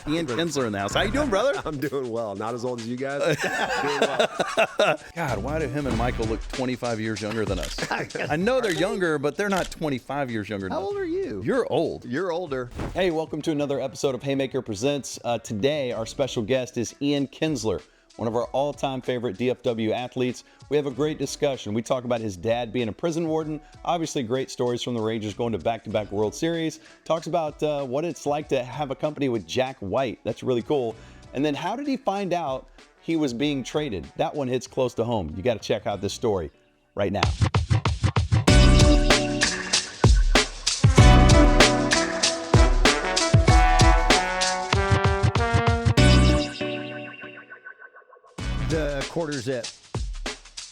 Ian Kinsler in the house. How you doing, brother? I'm doing well. Not as old as you guys. Doing well. God, why do him and Michael look 25 years younger than us? I know they're younger, but they're not 25 years younger than us. How old are you? You're old. You're older. Hey, welcome to another episode of Haymaker Presents. Today, our special guest is Ian Kinsler, one of our all-time favorite DFW athletes. We have a great discussion. We talk about his dad being a prison warden, obviously great stories from the Rangers going to back-to-back World Series, talks about what it's like to have a company with Jack White. That's really cool. And then how did he find out he was being traded? That one hits close to home. You got to check out this story right now. The quarter zip.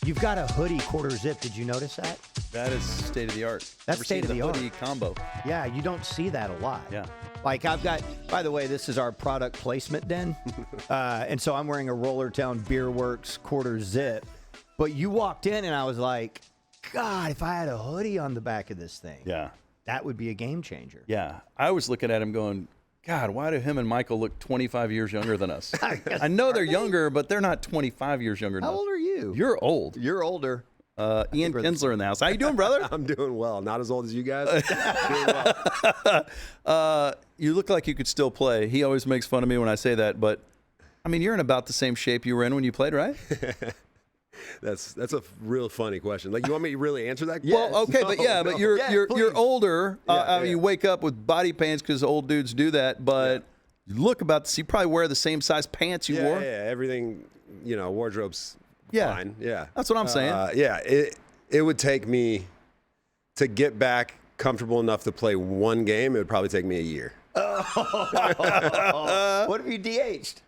You've got a hoodie quarter zip. Did you notice that? That is state of the art. That's Never state seen of the art. hoodie combo. Yeah, you don't see that a lot. Yeah. Like I've got, by the way, this is our product placement den. And so I'm wearing a Rollertown Beer Works quarter zip. But you walked in and I was like, God, if I had a hoodie on the back of this thing, Yeah. that would be a game changer. Yeah. I was looking at him going, God, why do him and Michael look 25 years younger than us? I know they're younger, but they're not 25 years younger than us. How old are you? You're old. You're older. Ian Kinsler in the house. How you doing, brother? I'm doing well. Not as old as you guys. Doing well. You look like you could still play. He always makes fun of me when I say that, but I mean, you're in about the same shape you were in when you played, right? That's a real funny question. Like, you want me to really answer that? Well, okay, but yeah, but you're older. Yeah. You wake up with body pants because old dudes do that, but you look about the. You probably wear the same size pants you wore. Yeah, everything, wardrobe's fine. Yeah. That's what I'm saying. It would take me to get back comfortable enough to play one game. It would probably take me a year. What if you DH'd?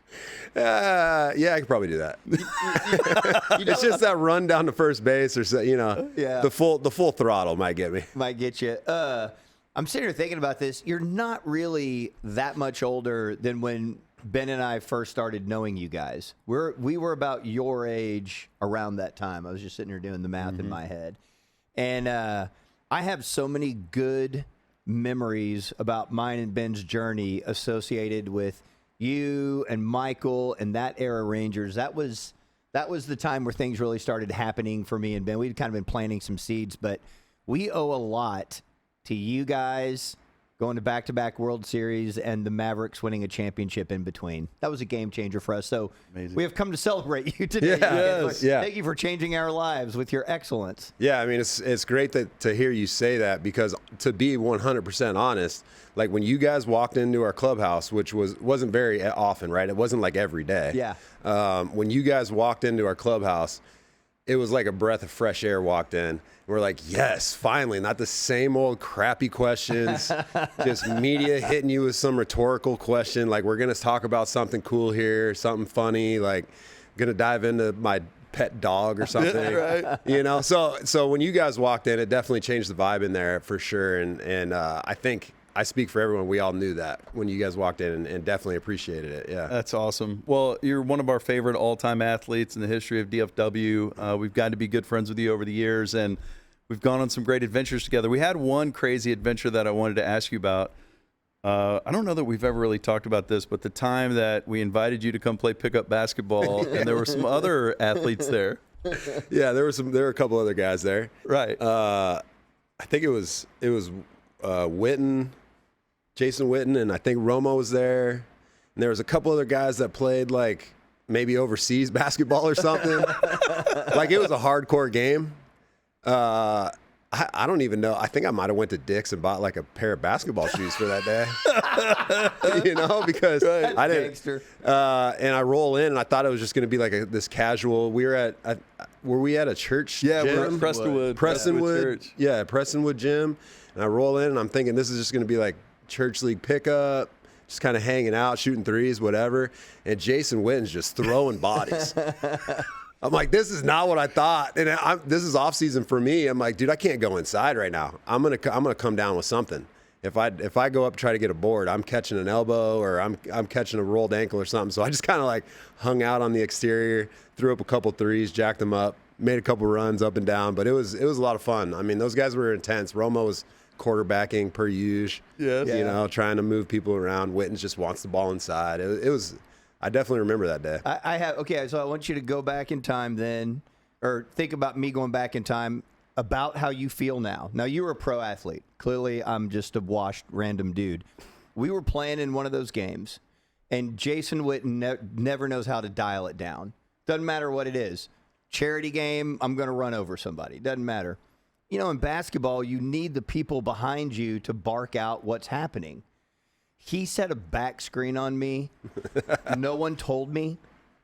Yeah, I could probably do that. It's just that run down to first base, or the full throttle might get me. Might get you. I'm sitting here thinking about this. You're not really that much older than when Ben and I first started knowing you guys. We were about your age around that time. I was just sitting here doing the math in my head, and I have so many good memories about mine and Ben's journey associated with you and Michael and that era Rangers. That was the time where things really started happening for me and Ben. We'd kind of been planting some seeds, but we owe a lot to you guys going to back-to-back World Series and the Mavericks winning a championship in between. That was a game changer for us. So Amazing. We have come to celebrate you today. Thank you for changing our lives with your excellence. Yeah, I mean, it's great to hear you say that, because to be 100% honest, like when you guys walked into our clubhouse, which wasn't very often, right? It wasn't like every day. Yeah. When you guys walked into our clubhouse, it was like a breath of fresh air walked in. We're like, yes, finally, not the same old crappy questions, just media hitting you with some rhetorical question. Like, we're going to talk about something cool here, something funny, like going to dive into my pet dog or something. Right. So when you guys walked in, it definitely changed the vibe in there for sure. And I think I speak for everyone. We all knew that when you guys walked in and definitely appreciated it. Yeah. That's awesome. Well, you're one of our favorite all-time athletes in the history of DFW. We've gotten to be good friends with you over the years, and we've gone on some great adventures together. We had one crazy adventure that I wanted to ask you about. I don't know that we've ever really talked about this, but the time that we invited you to come play pickup basketball, and there were some other athletes there. Yeah, there were a couple other guys there. Right. I think it was Witten, Jason Witten, and I think Romo was there. And there was a couple other guys that played like maybe overseas basketball or something. Like, it was a hardcore game. I don't even know. I think I might have went to Dick's and bought like a pair of basketball shoes for that day. Because I didn't. And I roll in, and I thought it was just going to be like this casual. We were at a church gym? We're at Prestonwood Church. Yeah, Prestonwood gym. And I roll in, and I'm thinking this is just going to be like church league pickup, just kind of hanging out, shooting threes, whatever. And Jason Witten's just throwing bodies. I'm like, this is not what I thought. And this is off season for me. I'm like, dude, I can't go inside right now. I'm gonna come down with something. If I go up and try to get a board, I'm catching an elbow or I'm catching a rolled ankle or something. So I just kind of like hung out on the exterior, threw up a couple threes, jacked them up, made a couple runs up and down. But it was a lot of fun. I mean, those guys were intense. Romo was quarterbacking per usual. Yes. You know, trying to move people around. Wittens just wants the ball inside. It was. I definitely remember that day. I have. Okay, so I want you to go back in time then, or think about me going back in time about how you feel now. Now, you were a pro athlete. Clearly, I'm just a washed random dude. We were playing in one of those games, and Jason Witten never knows how to dial it down. Doesn't matter what it is. Charity game, I'm going to run over somebody. Doesn't matter. You know, in basketball, you need the people behind you to bark out what's happening. He set a back screen on me. No one told me.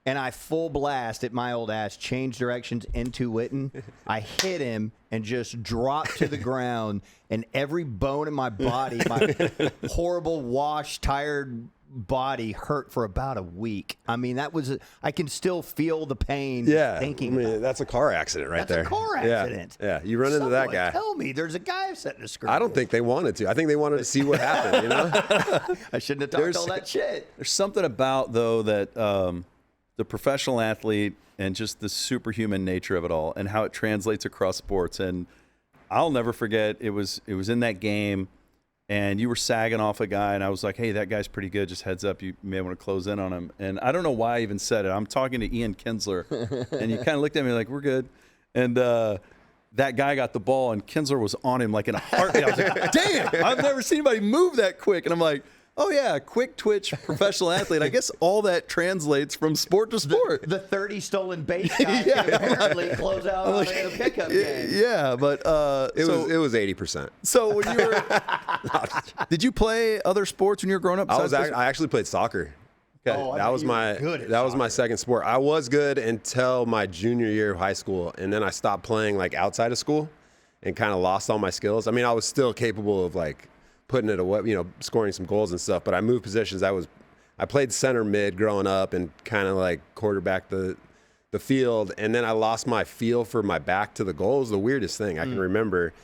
And I full blast at my old ass, changed directions into Witten. I hit him and just dropped to the ground. And every bone in my body, my horrible, washed, tired body hurt for about a week. I mean, I can still feel the pain thinking about it. That's a car accident right there. That's a car accident. Yeah, you run into that guy. Tell me, there's a guy setting a screen. I don't think they wanted to. I think they wanted to see what happened, you know? I shouldn't have talked all that shit. There's something about, though, that the professional athlete and just the superhuman nature of it all and how it translates across sports. And I'll never forget, it was in that game, and you were sagging off a guy, and I was like, hey, that guy's pretty good. Just heads up, you may want to close in on him. And I don't know why I even said it. I'm talking to Ian Kinsler, and you kind of looked at me like, we're good. And that guy got the ball, and Kinsler was on him like in a heartbeat. I was like, damn, I've never seen anybody move that quick. And I'm like, oh, yeah, quick twitch professional athlete. I guess all that translates from sport to sport. The 30 stolen base guy can apparently close out on a pickup game. Yeah, but it was 80%. So when you were, did you play other sports when you were growing up? I actually played soccer. Okay. Oh, That was my second sport. I was good until my junior year of high school, and then I stopped playing like outside of school and kind of lost all my skills. I mean, I was still capable of like putting it away, you know, scoring some goals and stuff, but I moved positions. I played center mid growing up and kind of like quarterback the field, and then I lost my feel for my back to the goal. It was the weirdest thing. I can remember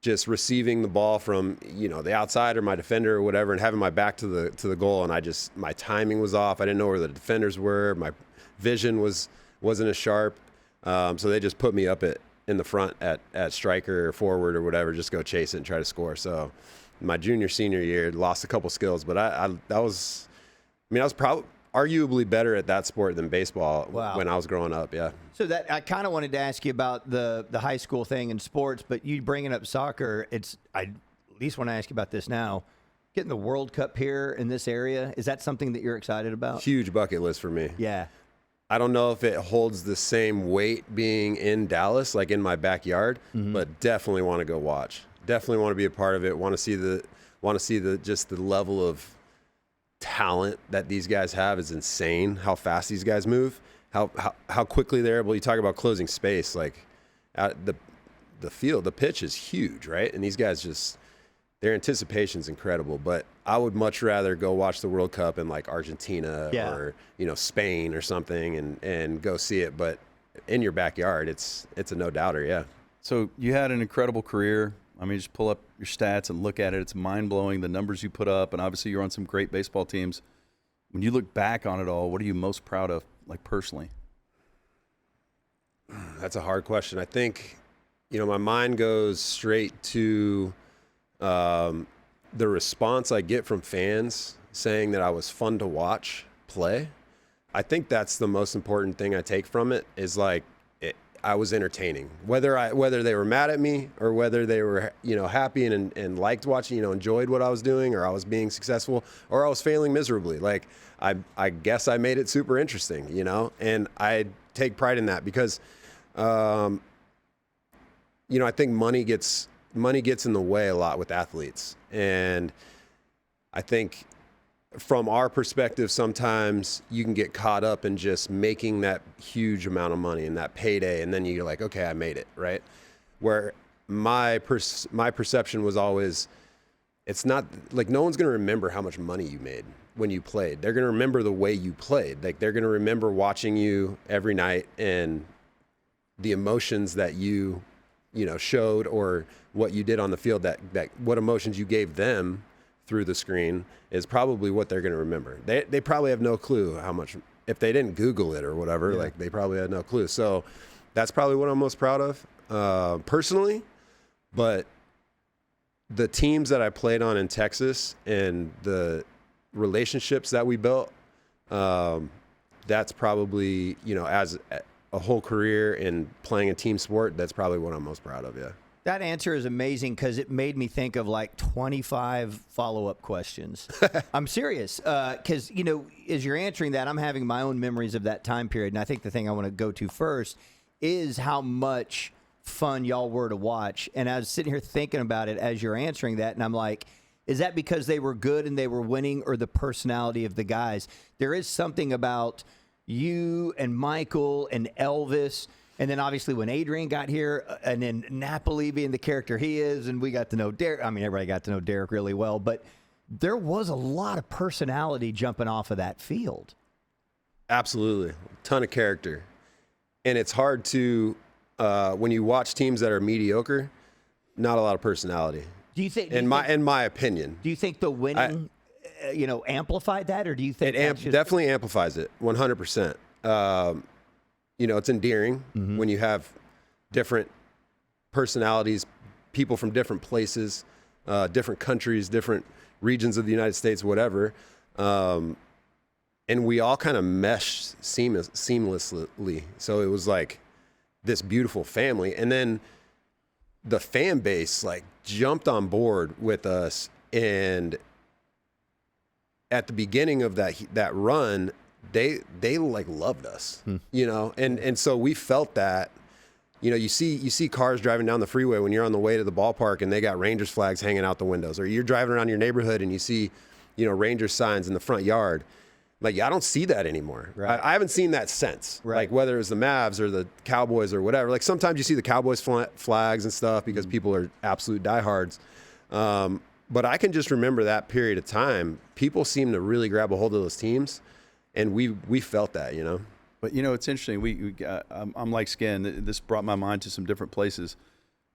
just receiving the ball from, you know, the outside or my defender or whatever, and having my back to the goal, and my timing was off. I didn't know where the defenders were. My vision wasn't as sharp. So they just put me up in the front at striker or forward or whatever, just go chase it and try to score. So my senior year, lost a couple skills, but I was probably arguably better at that sport than baseball when I was growing up. Yeah. So that I kind of wanted to ask you about the high school thing in sports, but you bringing up soccer, I at least want to ask you about this now. Getting the World Cup here in this area, is that something that you're excited about? Huge bucket list for me. Yeah. I don't know if it holds the same weight being in Dallas, like in my backyard, but definitely want to go watch. Definitely want to be a part of it. Want to see just the level of talent that these guys have is insane. How fast these guys move, how quickly they're able. You talk about closing space, like the field, the pitch is huge, right? And these guys just, their anticipation's incredible. But I would much rather go watch the World Cup in like Argentina or, you know, Spain or something and go see it. But in your backyard, it's a no doubter. Yeah. So you had an incredible career. I mean, just pull up your stats and look at it. It's mind-blowing, the numbers you put up, and obviously you're on some great baseball teams. When you look back on it all, what are you most proud of, like personally? That's a hard question. I think, you know, my mind goes straight to the response I get from fans saying that I was fun to watch play. I think that's the most important thing I take from it is like, I was entertaining, whether they were mad at me or whether they were, you know, happy and liked watching, you know, enjoyed what I was doing, or I was being successful, or I was failing miserably. Like I guess I made it super interesting, you know, and I take pride in that because, you know, I think money gets in the way a lot with athletes, and I think from our perspective, sometimes you can get caught up in just making that huge amount of money and that payday, and then you're like, okay, I made it, right? Where my perception was always, it's not like no one's going to remember how much money you made when you played. They're going to remember the way you played. Like they're going to remember watching you every night and the emotions that you know, showed, or what you did on the field, that what emotions you gave them through the screen is probably what they're going to remember. They probably have no clue how much, if they didn't Google it or whatever, like they probably had no clue. So that's probably what I'm most proud of personally. But the teams that I played on in Texas and the relationships that we built, that's probably, as a whole career in playing a team sport, that's probably what I'm most proud of, yeah. That answer is amazing because it made me think of like 25 follow-up questions. I'm serious because, as you're answering that, I'm having my own memories of that time period. And I think the thing I want to go to first is how much fun y'all were to watch. And I was sitting here thinking about it as you're answering that, and I'm like, is that because they were good and they were winning, or the personality of the guys? There is something about you and Michael and Elvis, and then obviously when Adrian got here, and then Napoli being the character he is, and we got to know Derek. I mean, everybody got to know Derek really well, but there was a lot of personality jumping off of that field. Absolutely. A ton of character. And it's hard to, when you watch teams that are mediocre, not a lot of personality. Do you think, in my opinion, do you think the winning, amplified that, or do you think it definitely amplifies it 100%? It's endearing when you have different personalities, people from different places, different countries, different regions of the United States, whatever. And we all kind of meshed seamlessly. So it was like this beautiful family. And then the fan base like jumped on board with us. And at the beginning of that run, they like loved us, and so we felt that, you see cars driving down the freeway when you're on the way to the ballpark and they got Rangers flags hanging out the windows, or you're driving around your neighborhood and you see, Rangers signs in the front yard. Like, I don't see that anymore. Right. I haven't seen that since, right. Like whether it was the Mavs or the Cowboys or whatever. Like sometimes you see the Cowboys flags and stuff because people are absolute diehards. But I can just remember that period of time. People seem to really grab a hold of those teams. And we felt that, But, it's interesting. I'm like Skin. This brought my mind to some different places.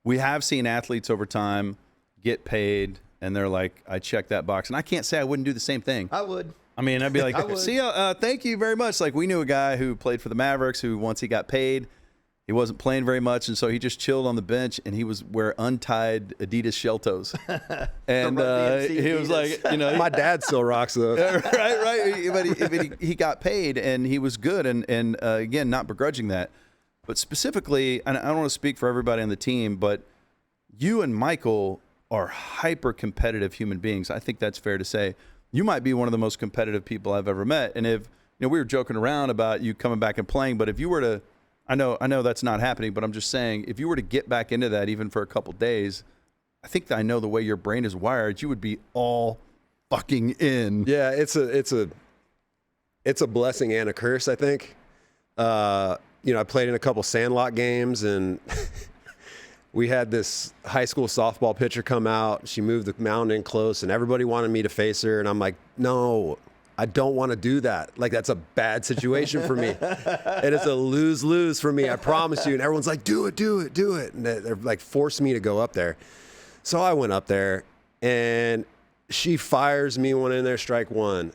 We have seen athletes over time get paid, and they're like, I check that box. And I can't say I wouldn't do the same thing. I would. I mean, I'd be like, see, thank you very much. Like, we knew a guy who played for the Mavericks who, once he got paid, he wasn't playing very much, and so he just chilled on the bench, and he was wear untied Adidas shell toes. And he was like, my dad still rocks those. right. But he got paid, and he was good, and again, not begrudging that. But specifically, and I don't want to speak for everybody on the team, but you and Michael are hyper-competitive human beings. I think that's fair to say. You might be one of the most competitive people I've ever met. And if, we were joking around about you coming back and playing, but if you were to, I know that's not happening, but I'm just saying, if you were to get back into that even for a couple days, I think I know the way your brain is wired, you would be all fucking in. Yeah, it's a blessing and a curse, I think. I played in a couple Sandlot games, and we had this high school softball pitcher come out. She moved the mound in close, and everybody wanted me to face her, and I'm like, no, I don't want to do that. Like, that's a bad situation for me. And it's a lose-lose for me, I promise you. And everyone's like, do it. And they're like, forced me to go up there. So I went up there, and she fires me one in there, strike one.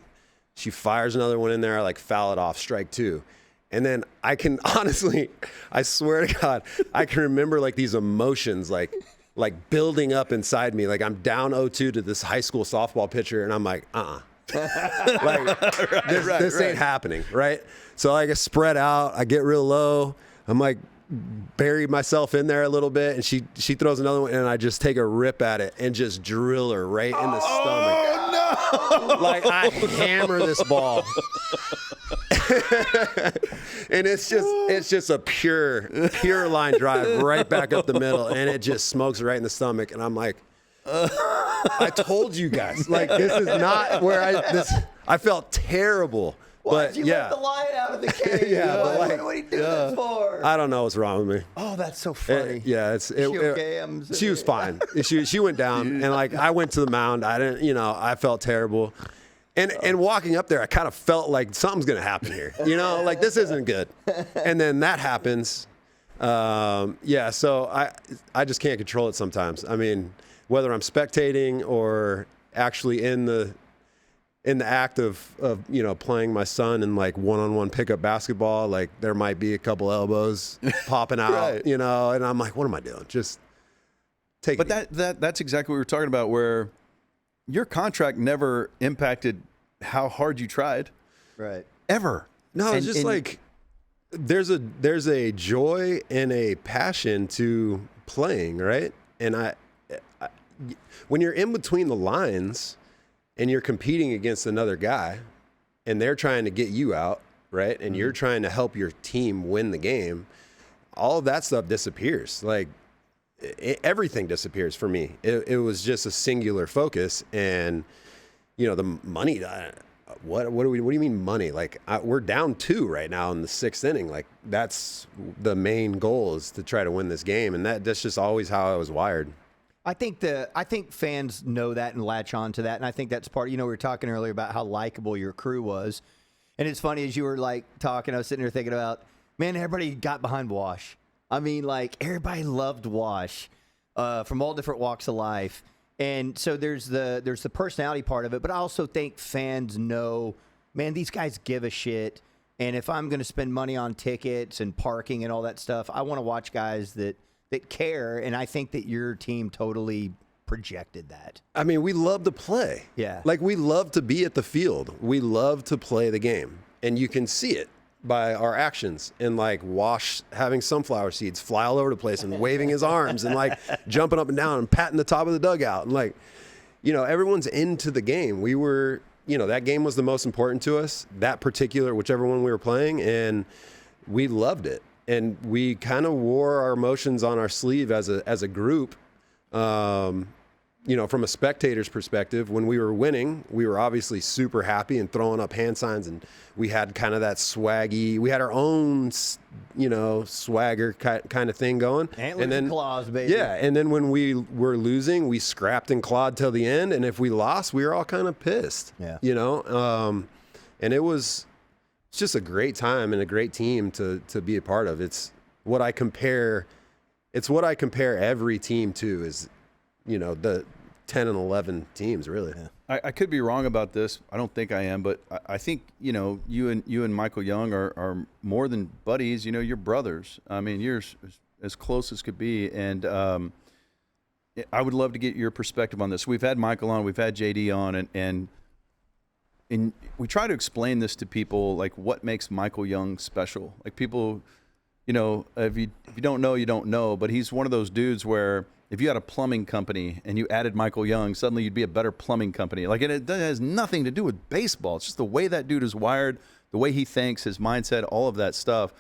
She fires another one in there, I like foul it off, strike two. And then I can honestly, I swear to God, I can remember like these emotions like building up inside me. Like, I'm down 0-2 to this high school softball pitcher, and I'm like, like, this ain't happening, right? So I get spread out, I get real low, I'm like bury myself in there a little bit, and she throws another one, and I just take a rip at it and just drill her right in the stomach. Oh no! Like, I hammer this ball. And it's just a pure line drive right back up the middle, and it just smokes right in the stomach, and I'm like, I told you guys, like, this is not where I felt terrible. Why'd but you yeah, let the lion out of the cage? Yeah, but like, what are you doing this for? I don't know what's wrong with me. Oh, that's so funny. She okay? She was fine. She went down, and like, I went to the mound. I didn't, I felt terrible. And walking up there, I kind of felt like something's going to happen here. Like, this isn't good. And then that happens. So I just can't control it sometimes. I mean, whether I'm spectating or actually in the act of playing my son in like one-on-one pickup basketball, like, there might be a couple elbows popping out, right. And I'm like, what am I doing? Just take But it. that's exactly what we were talking about, where your contract never impacted how hard you tried, Right. ever. No, it's And- just and- like there's a joy and a passion to playing, right? And I when you're in between the lines and you're competing against another guy and they're trying to get you out, right? And you're trying to help your team win the game, all of that stuff disappears. Like everything disappears for me. It was just a singular focus, and the money. What do you mean money? Like we're down 2 right now in the 6th inning. Like that's the main goal, is to try to win this game, and that's just always how I was wired. I think fans know that and latch on to that, and I think that's part. We were talking earlier about how likable your crew was, and it's funny as you were like talking, I was sitting there thinking about, man, everybody got behind Wash. I mean, like everybody loved Wash from all different walks of life, and so there's the personality part of it, but I also think fans know, man, these guys give a shit, and if I'm going to spend money on tickets and parking and all that stuff, I want to watch guys that care, and I think that your team totally projected that. I mean, we love to play. Yeah. Like we love to be at the field. We love to play the game, and you can see it by our actions. And like Wash having sunflower seeds fly all over the place and waving his arms and like jumping up and down and patting the top of the dugout, and like, everyone's into the game. We were, that game was the most important to us, that particular, whichever one we were playing, and we loved it. And we kind of wore our emotions on our sleeve as a group. From a spectator's perspective, when we were winning, we were obviously super happy and throwing up hand signs, and we had kind of that swaggy. We had our own, swagger kind of thing going. Antlers and claws, baby. Yeah, and then when we were losing, we scrapped and clawed till the end, and if we lost, we were all kind of pissed. Yeah. And it's just a great time and a great team to be a part of. It's what I compare every team to, is, the 10 and 11 teams, really. Yeah. I could be wrong about this. I don't think I am, but I think you and Michael Young are more than buddies. You're brothers. I mean, you're as close as could be, and I would love to get your perspective on this. We've had Michael on, we've had JD on, and we try to explain this to people, like what makes Michael Young special. Like people, if you don't know, you don't know, but he's one of those dudes where if you had a plumbing company and you added Michael Young, suddenly you'd be a better plumbing company. Like it has nothing to do with baseball. It's just the way that dude is wired, the way he thinks, his mindset, all of that stuff.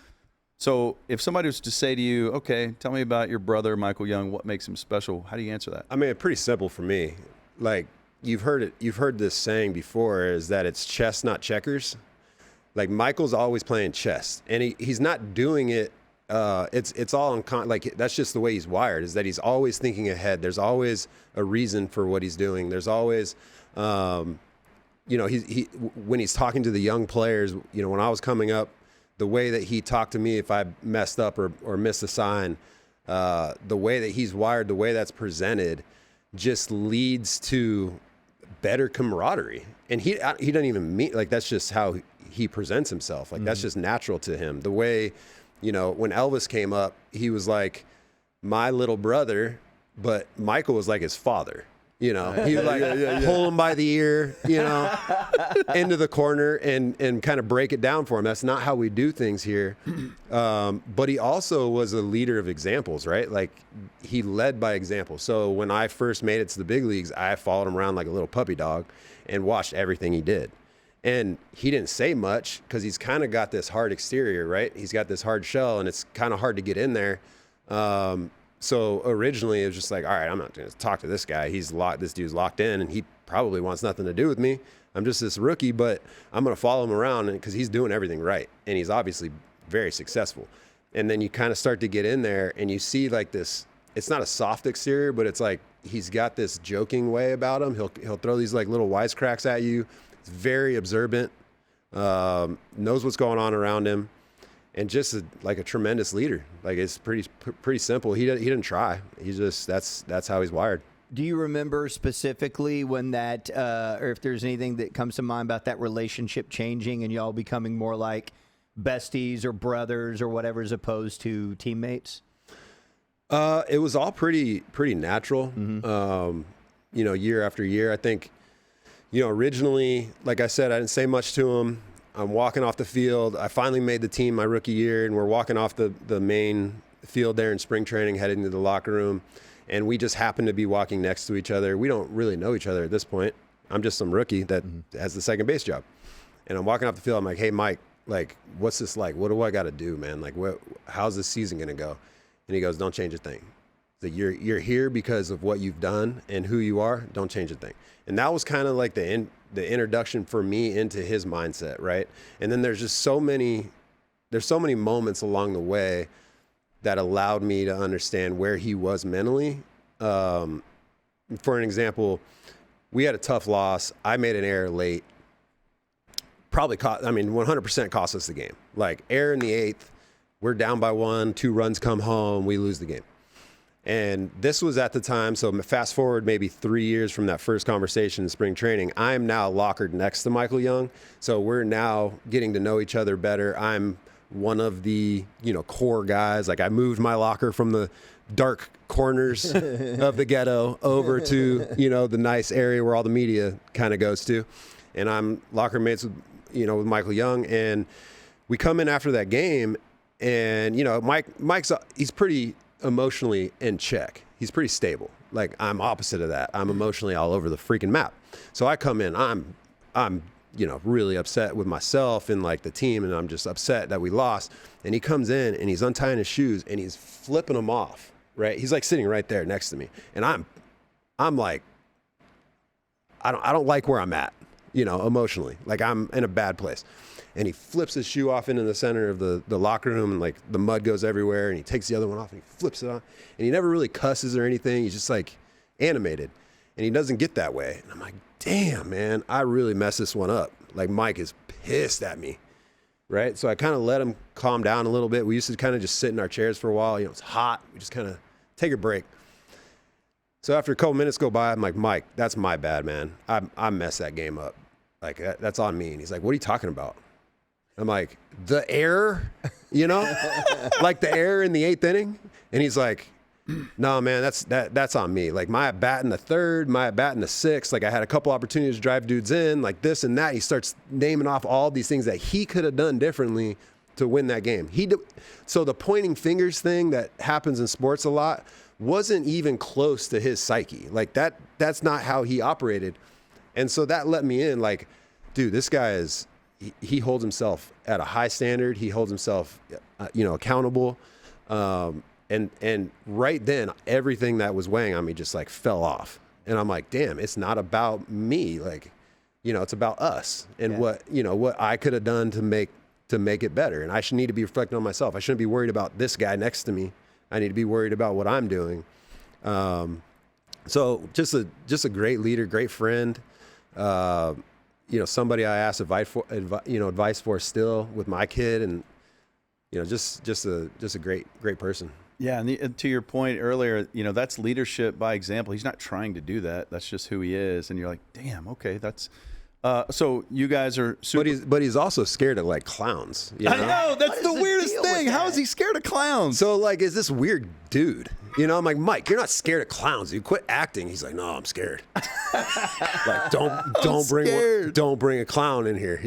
So if somebody was to say to you, okay, tell me about your brother, Michael Young, what makes him special? How do you answer that? I mean, it's pretty simple for me. Like, you've heard this saying before, is that it's chess, not checkers. Like Michael's always playing chess, and he's not doing it. It's all like that's just the way he's wired, is that he's always thinking ahead. There's always a reason for what he's doing. There's always, when he's talking to the young players, when I was coming up, the way that he talked to me if I messed up or missed a sign, the way that he's wired, the way that's presented, just leads to better camaraderie. And he doesn't even mean, like, that's just how he presents himself. Like, that's just natural to him. The way, when Elvis came up, he was like my little brother, but Michael was like his father. He would like pull him by the ear, into the corner and kind of break it down for him. That's not how we do things here. But he also was a leader of examples, right? Like he led by example. So when I first made it to the big leagues, I followed him around like a little puppy dog and watched everything he did. And he didn't say much because he's kind of got this hard exterior, right? He's got this hard shell, and it's kind of hard to get in there. So originally it was just like, all right, I'm not going to talk to this guy. This dude's locked in, and he probably wants nothing to do with me. I'm just this rookie, but I'm going to follow him around because he's doing everything right, and he's obviously very successful. And then you kind of start to get in there, and you see like this. It's not a soft exterior, but it's like he's got this joking way about him. He'll throw these like little wisecracks at you. He's very observant, knows what's going on around him. And just like a tremendous leader. Like it's pretty simple. He didn't try. He's just that's how he's wired. Do you remember specifically when that, or if there's anything that comes to mind about that relationship changing and y'all becoming more like besties or brothers or whatever, as opposed to teammates? It was all pretty natural. Year after year. I think, originally, like I said, I didn't say much to him. I'm walking off the field. I finally made the team my rookie year, and we're walking off the main field there in spring training, heading to the locker room, and we just happen to be walking next to each other. We don't really know each other at this point. I'm just some rookie that has the second base job. And I'm walking off the field. I'm like, hey, Mike, like, what's this like? What do I got to do, man? Like, how's this season going to go? And he goes, don't change a thing. That you're here because of what you've done and who you are. Don't change a thing. And that was kind of like the introduction for me into his mindset, right? And then there's so many moments along the way that allowed me to understand where he was mentally. For an example, we had a tough loss. I made an error late. 100% cost us the game. Like, error in the 8th, we're down by 1, 2 runs come home, we lose the game. And this was at the time, so fast forward maybe 3 years from that first conversation in spring training, I'm now lockered next to Michael Young. So we're now getting to know each other better. I'm one of the, core guys. Like, I moved my locker from the dark corners of the ghetto over to, the nice area where all the media kind of goes to. And I'm locker mates with, with Michael Young. And we come in after that game, and, Mike's he's pretty emotionally in check. He's pretty stable. Like, I'm opposite of that. I'm emotionally all over the freaking map. So I come in, I'm really upset with myself and like the team, and I'm just upset that we lost. And he comes in and he's untying his shoes and he's flipping them off, right? He's like sitting right there next to me. And I'm like, I don't like where I'm at, emotionally. Like, I'm in a bad place. And he flips his shoe off into the center of the locker room, and like the mud goes everywhere, and he takes the other one off and he flips it on. And he never really cusses or anything. He's just like animated, and he doesn't get that way. And I'm like, damn, man, I really messed this one up. Like, Mike is pissed at me, right? So I kind of let him calm down a little bit. We used to kind of just sit in our chairs for a while. It's hot. We just kind of take a break. So after a couple minutes go by, I'm like, Mike, that's my bad, man. I messed that game up. Like, that's on me. And he's like, what are you talking about? I'm like, the error, like the error in the 8th inning. And he's like, no, man, that's on me. Like, my at bat in the 3rd, my at bat in the 6th. Like, I had a couple opportunities to drive dudes in, like this and that. He starts naming off all these things that he could have done differently to win that game. So the pointing fingers thing that happens in sports a lot wasn't even close to his psyche. Like, that's not how he operated. And so that let me in, like, dude, this guy he holds himself at a high standard. He holds himself, accountable. And right then, everything that was weighing on me just like fell off. And I'm like, damn, it's not about me. Like, it's about us and what I could have done to make it better. And I should need to be reflecting on myself. I shouldn't be worried about this guy next to me. I need to be worried about what I'm doing. So just a great leader, great friend. Somebody I ask advice for still with my kid, and just a great person. Yeah, and to your point earlier, that's leadership by example. He's not trying to do that. That's just who he is. And you're like, damn, okay, that's. So you guys are super. But he's also scared of like clowns. I know, that's the weirdest thing. How is he scared of clowns? So like, is this weird dude? I'm like, Mike, you're not scared of clowns. You quit acting. He's like, no, I'm scared. Like, don't bring a clown in here.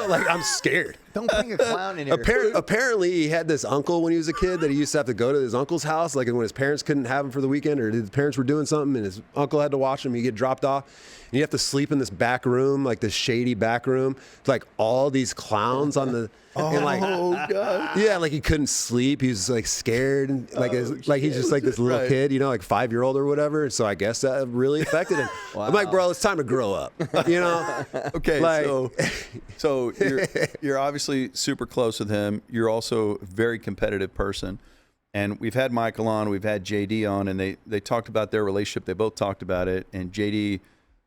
Like, I'm scared. Don't bring a clown in here. Apparently, he had this uncle when he was a kid that he used to have to go to his uncle's house, like when his parents couldn't have him for the weekend, or his parents were doing something, and his uncle had to watch him. He'd get dropped off, and you have to sleep in this back room, like this shady back room, like all these clowns on the. God! Yeah, like he couldn't sleep. He was like scared, and like he's just like this little kid, like 5-year-old or whatever. So I guess that really affected him. Wow. I'm like, bro, it's time to grow up. Okay, like, so you're obviously super close with him. You're also a very competitive person, and we've had Michael on, we've had JD on, and they talked about their relationship. They both talked about it, and JD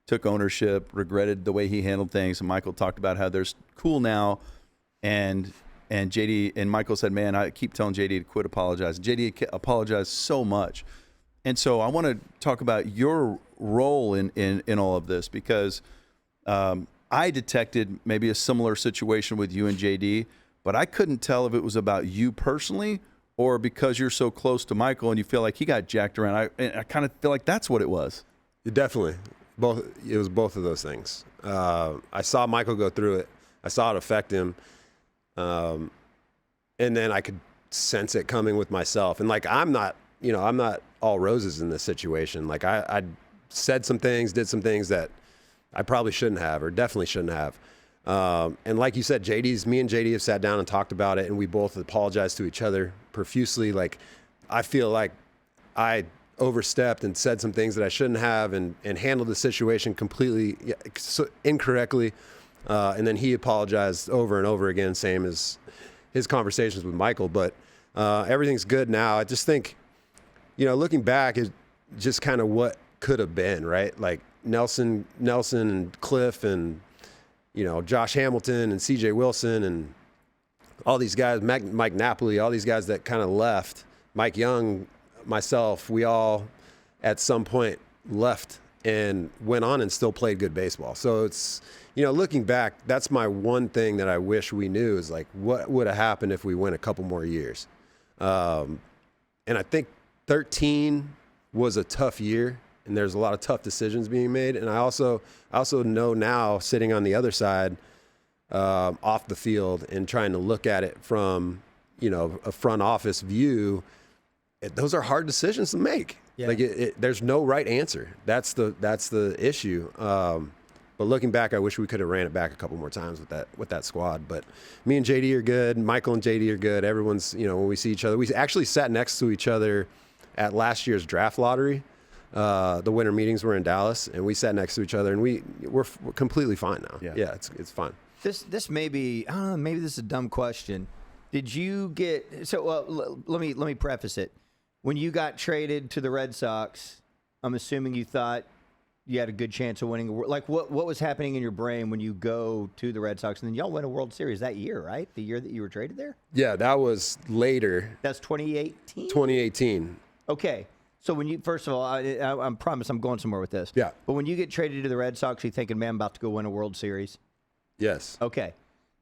took ownership, regretted the way he handled things, and Michael talked about how they're cool now. And JD and Michael said, man, I keep telling JD to quit apologizing. JD apologized so much. And so I want to talk about your role in all of this, because I detected maybe a similar situation with you and JD, but I couldn't tell if it was about you personally or because you're so close to Michael and you feel like he got jacked around? I kind of feel like that's what it was. Definitely. It was both of those things. I saw Michael go through it. I saw it affect him. And then I could sense it coming with myself. And like, I'm not all roses in this situation. Like I said some things, did some things that I probably shouldn't have, or definitely shouldn't have. And like you said, me and JD have sat down and talked about it, and we both apologized to each other profusely. Like, I feel like I overstepped and said some things that I shouldn't have, and handled the situation completely incorrectly. And then he apologized over and over again, same as his conversations with Michael. But everything's good now. I just think, looking back, is just kind of what could have been, right? Like Nelson and Cliff and, Josh Hamilton and CJ Wilson and all these guys, Mike Napoli, all these guys that kind of left, Mike Young, myself, we all at some point left and went on and still played good baseball. So it's, looking back, that's my one thing that I wish we knew is like, what would have happened if we went a couple more years? And I think 13 was a tough year, and there's a lot of tough decisions being made. And I also know now, sitting on the other side, off the field and trying to look at it from, a front office view, those are hard decisions to make. Yeah. Like there's no right answer. That's the issue. But looking back, I wish we could have ran it back a couple more times with that squad. But me and JD are good. Michael and JD are good. Everyone's, when we see each other, we actually sat next to each other at last year's draft lottery. The winter meetings were in Dallas, and we sat next to each other, and we're completely fine now. Yeah, it's fine. This may be, I don't know, maybe this is a dumb question. Did you get let me preface it. When you got traded to the Red Sox, I'm assuming you thought you had a good chance of winning. Like, what was happening in your brain when you go to the Red Sox and then y'all win a World Series that year, right? The year that you were traded there? Yeah, that was later. That's 2018? 2018. Okay. So when you, first of all, I promise I'm going somewhere with this. Yeah. But when you get traded to the Red Sox, you thinking, man, I'm about to go win a World Series? Yes. Okay.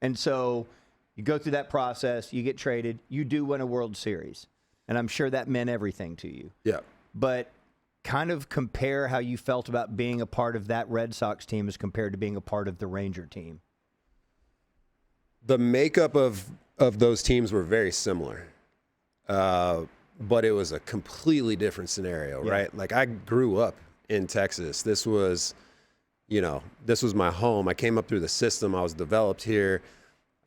And so you go through that process, you get traded, you do win a World Series. And I'm sure that meant everything to you. Yeah. But kind of compare how you felt about being a part of that Red Sox team as compared to being a part of the Ranger team. The makeup of those teams were very similar. But it was a completely different scenario, right? Like, I grew up in Texas. This was my home. I came up through the system. I was developed here.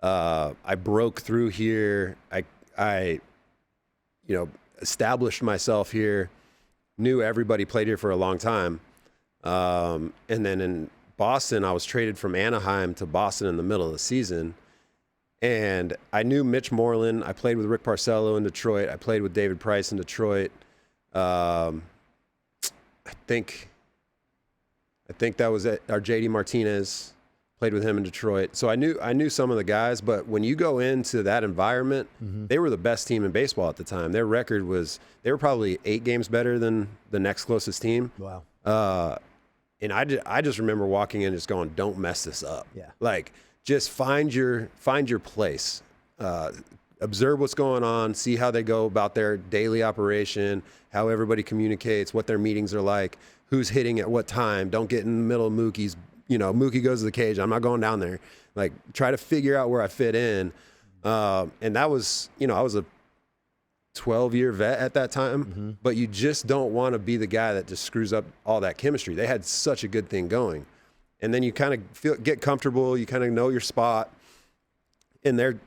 I broke through here. I established myself here, knew everybody, played here for a long time. And then in Boston, I was traded from Anaheim to Boston in the middle of the season. And I knew Mitch Moreland. I played with Rick Parcello in Detroit. I played with David Price in Detroit. I think that was it. Our JD Martinez, played with him in Detroit. So I knew some of the guys, but when you go into that environment, they were the best team in baseball at the time. Their record was, they were probably 8 games better than the next closest team. Wow. And I just remember walking in just going, don't mess this up. Yeah. Like, just find your place. Observe what's going on, see how they go about their daily operation, how everybody communicates, what their meetings are like, who's hitting at what time. Don't get in the middle of Mookie's. Mookie goes to the cage. I'm not going down there. Like, try to figure out where I fit in. And that was, I was a 12-year vet at that time, but you just don't want to be the guy that just screws up all that chemistry. They had such a good thing going. And then you kind of get comfortable. You kind of know your spot. And they're,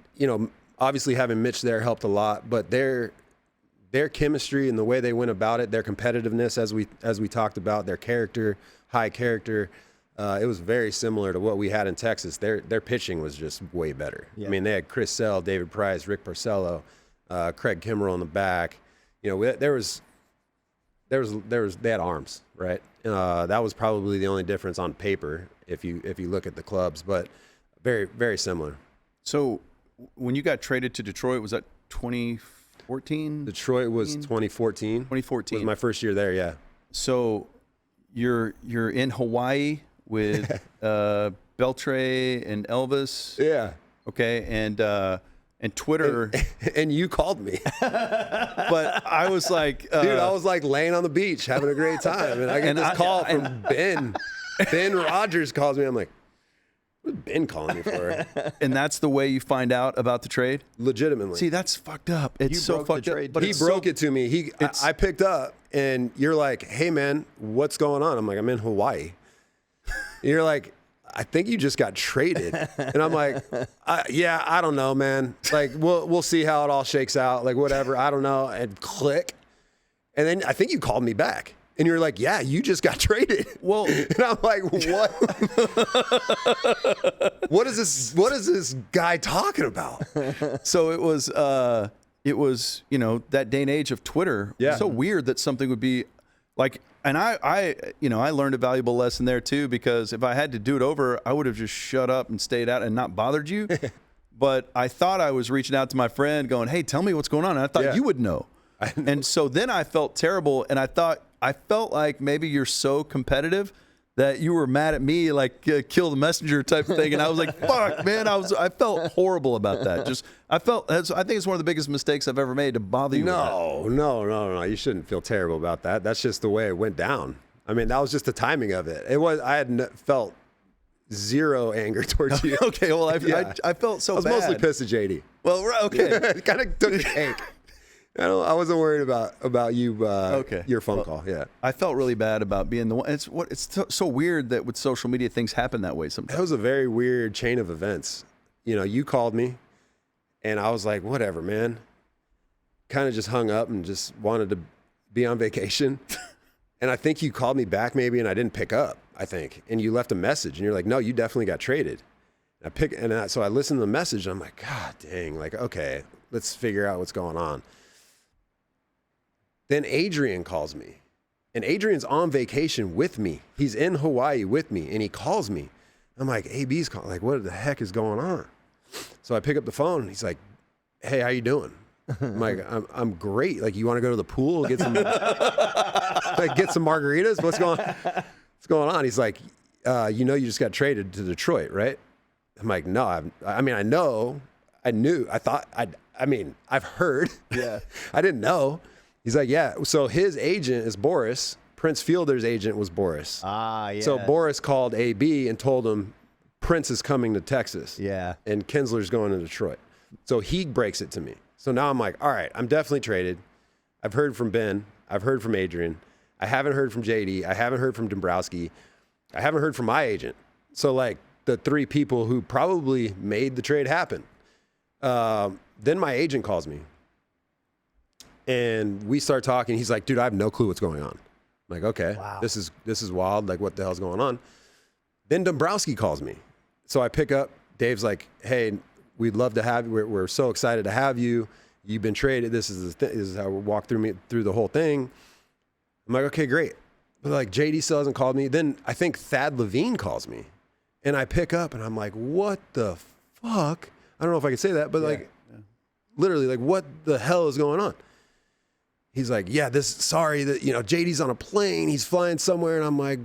obviously having Mitch there helped a lot, but their chemistry and the way they went about it, their competitiveness, as we talked about, their character, high character, it was very similar to what we had in Texas. Their pitching was just way better. Yeah. I mean, they had Chris Sell, David Price, Rick Parcello, Craig Kimmerell in the back. They had arms, right? That was probably the only difference on paper if you look at the clubs, but very, very similar. So when you got traded to Detroit, was that 2014? Detroit was 2014. 2014 was my first year there. Yeah. So you're in Hawaii with Beltre and Elvis. Yeah. Okay, and And Twitter. And you called me. But I was like, dude, I was like laying on the beach having a great time. And I get this call from Ben. Ben Rogers calls me. I'm like, what's Ben calling me for? And that's the way you find out about the trade? Legitimately. See, that's fucked up. It's You so broke the fucked up. trade, But he broke it to me. I picked up, and you're like, hey, man, what's going on? I'm like, I'm in Hawaii. And you're like, I think you just got traded. And I'm like, yeah, I don't know, man. Like, we'll see how it all shakes out. Like, whatever. I don't know. And click. And then I think you called me back. And you're like, yeah, you just got traded. Well, and I'm like, what? What is this guy talking about? so it was, that day and age of Twitter. Yeah. So weird that something would be like, and I learned a valuable lesson there too, because if I had to do it over, I would have just shut up and stayed out and not bothered you. But I thought I was reaching out to my friend going, hey, tell me what's going on. And I thought you would know. And so then I felt terrible. And I felt like maybe you're so competitive that you were mad at me, like kill the messenger type of thing. And I was like, fuck, man. I felt horrible about that. I think it's one of the biggest mistakes I've ever made to bother you. No. You shouldn't feel terrible about that. That's just the way it went down. I mean, that was just the timing of it. I had felt zero anger towards you. Okay, well, I felt so bad. I was mostly pissed at JD. Well, okay. It kind of took a cake. I wasn't worried about you. Your phone call. Yeah. I felt really bad about being the one. It's so weird that with social media things happen that way sometimes. That was a very weird chain of events. You called me, and I was like, whatever, man. Kind of just hung up and just wanted to be on vacation. And I think you called me back maybe, and I didn't pick up. I think, and you left a message, and you're like, no, you definitely got traded. So I listened to the message, and I'm like, God dang, like, okay, let's figure out what's going on. Then Adrian calls me, and Adrian's on vacation with me. He's in Hawaii with me, and he calls me. I'm like, AB's calling. Like, what the heck is going on? So I pick up the phone, and he's like, hey, how you doing? I'm like, I'm great. Like, you want to go to the pool, get some margaritas? What's going on? He's like, you just got traded to Detroit, right? I'm like, no, I've heard. Yeah. I didn't know. He's like, yeah. So his agent is Boris. Prince Fielder's agent was Boris. Ah, yeah. So Boris called AB and told him Prince is coming to Texas. Yeah. And Kinsler's going to Detroit. So he breaks it to me. So now I'm like, all right, I'm definitely traded. I've heard from Ben. I've heard from Adrian. I haven't heard from JD. I haven't heard from Dombrowski. I haven't heard from my agent. So like the three people who probably made the trade happen. Then my agent calls me. And we start talking. He's like, dude, I have no clue what's going on. I'm like, okay, wow. This is wild. Like, what the hell's going on? Then Dombrowski calls me. So I pick up. Dave's like, hey, we'd love to have you. We're so excited to have you. You've been traded. This is how we walk through the whole thing. I'm like, okay, great. But like JD still hasn't called me. Then I think Thad Levine calls me. And I pick up and I'm like, what the fuck? I don't know if I can say that, but literally, like, what the hell is going on? He's like, sorry that, JD's on a plane. He's flying somewhere. And I'm like,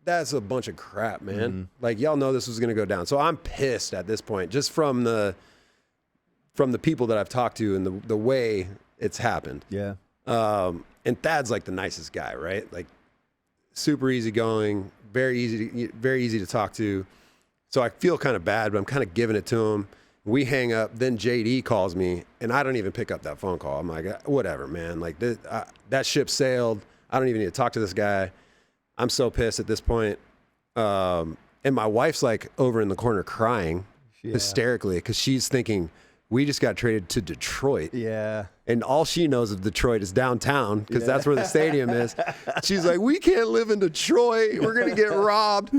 that's a bunch of crap, man. Mm-hmm. Like, y'all know this was going to go down. So I'm pissed at this point, just from the people that I've talked to and the way it's happened. Yeah. And Thad's like the nicest guy, right? Like, super easygoing, very easy to talk to. So I feel kind of bad, but I'm kind of giving it to him. We hang up. Then JD calls me, and I don't even pick up that phone call. I'm like, whatever, man. Like, that ship sailed. I don't even need to talk to this guy. I'm so pissed at this point. And my wife's like over in the corner crying hysterically because she's thinking, we just got traded to Detroit. Yeah. And all she knows of Detroit is downtown because that's where the stadium is. She's like, we can't live in Detroit. We're going to get robbed.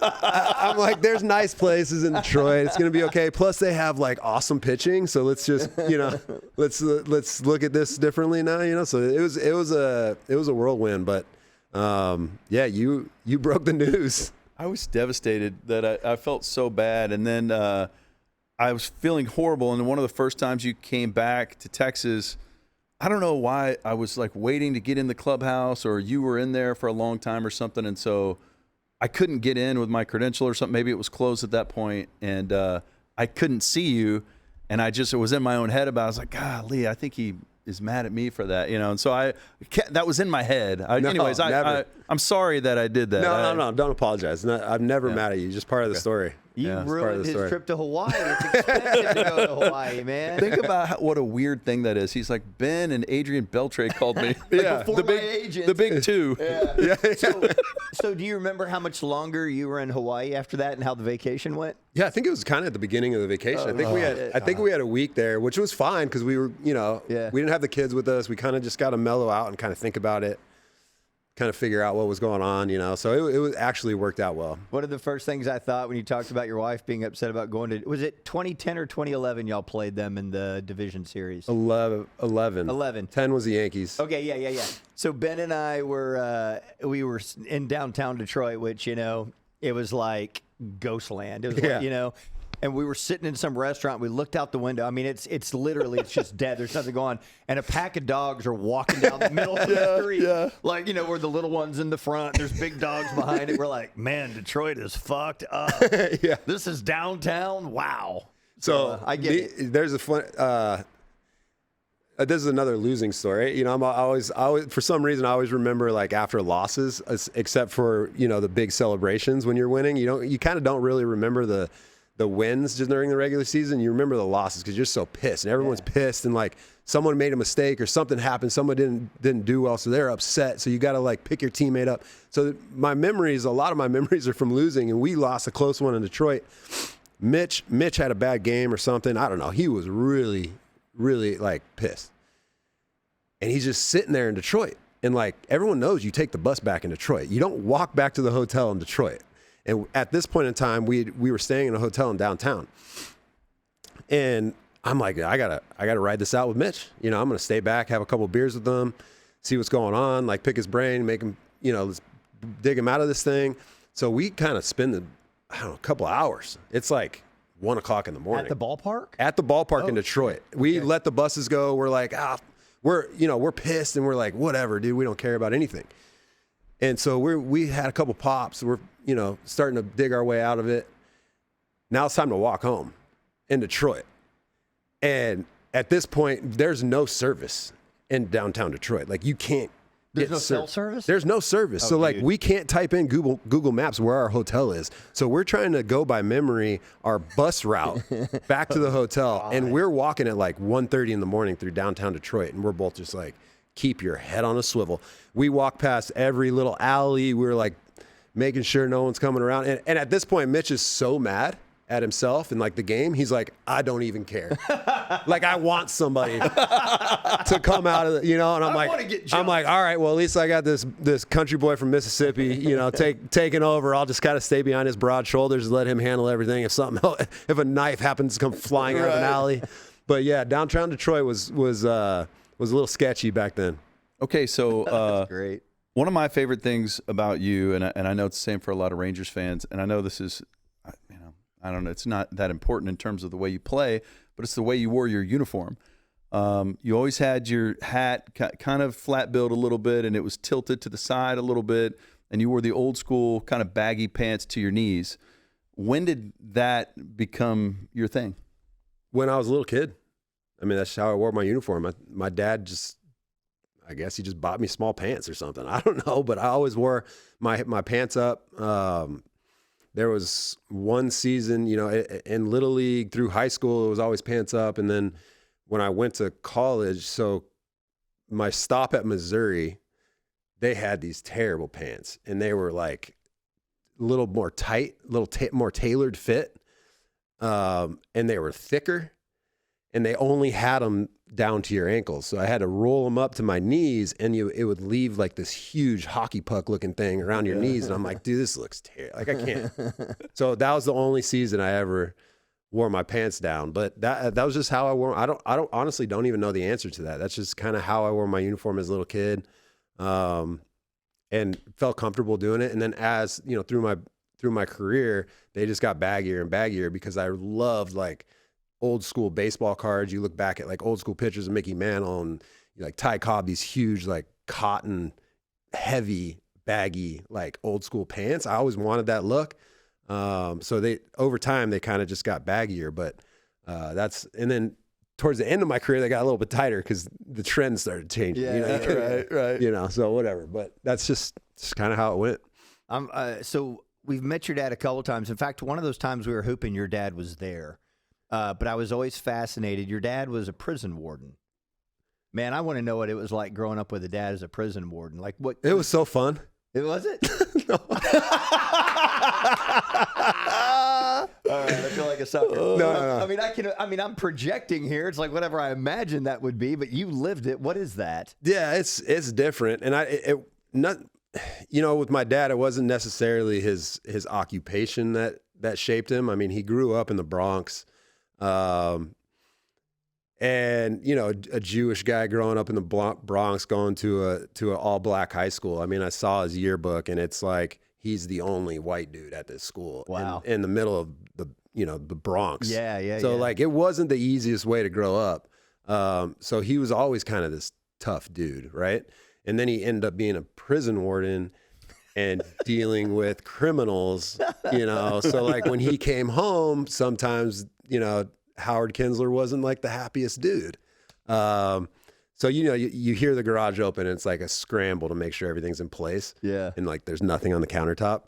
I'm like, there's nice places in Detroit. It's going to be okay. Plus they have like awesome pitching. So let's just, let's look at this differently now, So it was a whirlwind, but you broke the news. I was devastated that I felt so bad. And then, I was feeling horrible, and one of the first times you came back to Texas, I don't know why I was like waiting to get in the clubhouse, or you were in there for a long time or something, and so I couldn't get in with my credential or something. Maybe it was closed at that point, and I I couldn't see you, and it was in my own head about. I was like, golly, I think he is mad at me for that, and so that was in my head. Anyways, I'm sorry that I did that. No, don't apologize. I'm never mad at you. Just part of the story. You ruined his trip to Hawaii. It's expensive to go to Hawaii, man. Think about what a weird thing that is. He's like, Ben and Adrian Beltre called me. Before my agent. The big two. Yeah. So do you remember how much longer you were in Hawaii after that and how the vacation went? Yeah, I think it was kind of at the beginning of the vacation. I think we had a week there, which was fine because we were, we didn't have the kids with us. We kind of just got to mellow out and kind of think about it, kind of figure out what was going on, So it was actually worked out well. One of the first things I thought when you talked about your wife being upset about going to, was it 2010 or 2011 y'all played them in the division series? 11. 10 was the Yankees. Okay, yeah. So Ben and I we were in downtown Detroit, which, it was like Ghostland. It was like, and we were sitting in some restaurant. We looked out the window. I mean, it's literally, it's just dead. There's nothing going on. And a pack of dogs are walking down the middle of the street. Yeah. Like, where the little ones in the front. There's big dogs behind it. We're like, man, Detroit is fucked up. Yeah. This is downtown. Wow. So I get it. There's a fun, this is another losing story. I'm always, for some reason, I always remember like after losses, except for, the big celebrations when you're winning. You kind of don't really remember the wins just during the regular season. You remember the losses because you're so pissed and everyone's pissed and like someone made a mistake or something happened. Someone didn't do well. So they're upset. So you got to like pick your teammate up. So a lot of my memories are from losing, and we lost a close one in Detroit. Mitch had a bad game or something. I don't know. He was really, really like pissed. And he's just sitting there in Detroit. And like everyone knows you take the bus back in Detroit. You don't walk back to the hotel in Detroit. And at this point in time, we were staying in a hotel in downtown. And I'm like, I gotta ride this out with Mitch. I'm gonna stay back, have a couple of beers with him, see what's going on, like pick his brain, make him, let's dig him out of this thing. So we kind of spend a couple of hours. It's like 1 o'clock in the morning. At the ballpark? At the ballpark in Detroit. We let the buses go. We're like, we're pissed, and we're like, whatever, dude, we don't care about anything. And so we had a couple pops. We're, starting to dig our way out of it. Now it's time to walk home in Detroit. And at this point, there's no service in downtown Detroit. Like you can't. There's no cell service? There's no service. So like we can't type in Google Maps where our hotel is. So we're trying to go by memory our bus route back to the hotel. And we're walking at like 1:30 in the morning through downtown Detroit. And we're both just like, keep your head on a swivel. We walk past every little alley. We're like making sure no one's coming around. And at this point, Mitch is so mad at himself and like the game. He's like, I don't even care. Like I want somebody to come out of the, and I'm like, all right, well, at least I got this country boy from Mississippi, taking over. I'll just kind of stay behind his broad shoulders and let him handle everything. If a knife happens to come flying out of an alley. But yeah, downtown Detroit was a little sketchy back then. Okay, so That's great. One of my favorite things about you, and I know it's the same for a lot of Rangers fans, and I know this is, I don't know, it's not that important in terms of the way you play, but it's the way you wore your uniform. You always had your hat kind of flat billed a little bit, and it was tilted to the side a little bit, and you wore the old school kind of baggy pants to your knees. When did that become your thing? When I was a little kid. I mean, that's how I wore my uniform. My dad I guess he just bought me small pants or something. I don't know, but I always wore my pants up. There was one season, in Little League through high school, it was always pants up. And then when I went to college, so my stop at Missouri, they had these terrible pants. And they were like a little more tight, more tailored fit. And they were thicker. And they only had them down to your ankles. So I had to roll them up to my knees, and it would leave like this huge hockey puck looking thing around your knees. And I'm like, dude, this looks terrible. Like I can't. So that was the only season I ever wore my pants down. But that was just how I wore. I don't honestly don't even know the answer to that. That's just kind of how I wore my uniform as a little kid, and felt comfortable doing it. And then as through my career, they just got baggier and baggier because I loved like old school baseball cards. You look back at like old school pictures of Mickey Mantle and like Ty Cobb, these huge like cotton, heavy, baggy, like old school pants. I always wanted that look. So they over time they kind of just got baggier, but and then towards the end of my career they got a little bit tighter because the trend started changing. Right. You know, so whatever. But that's just kind of how it went. So we've met your dad a couple times. In fact, one of those times we were hooping, your dad was there. But I was always fascinated. Your dad was a prison warden. Man, I want to know what it was like growing up with a dad as a prison warden. Like what? It was so fun. It was it? No. All right, I feel like a sucker. No. I mean, I'm projecting here. It's like whatever I imagined that would be, but you lived it. What is that? Yeah, it's different, and with my dad, it wasn't necessarily his occupation that shaped him. I mean, he grew up in the Bronx, and a Jewish guy growing up in the Bronx, going to an all black high school. I mean, I saw his yearbook, and it's like he's the only white dude at this school. Wow. In the middle of the Bronx. Yeah. So like, it wasn't the easiest way to grow up. So he was always kind of this tough dude, right? And then he ended up being a prison warden and dealing with criminals, So like when he came home, sometimes, Howard Kinsler wasn't like the happiest dude. So, you hear the garage open and it's like a scramble to make sure everything's in place. Yeah. And like there's nothing on the countertop.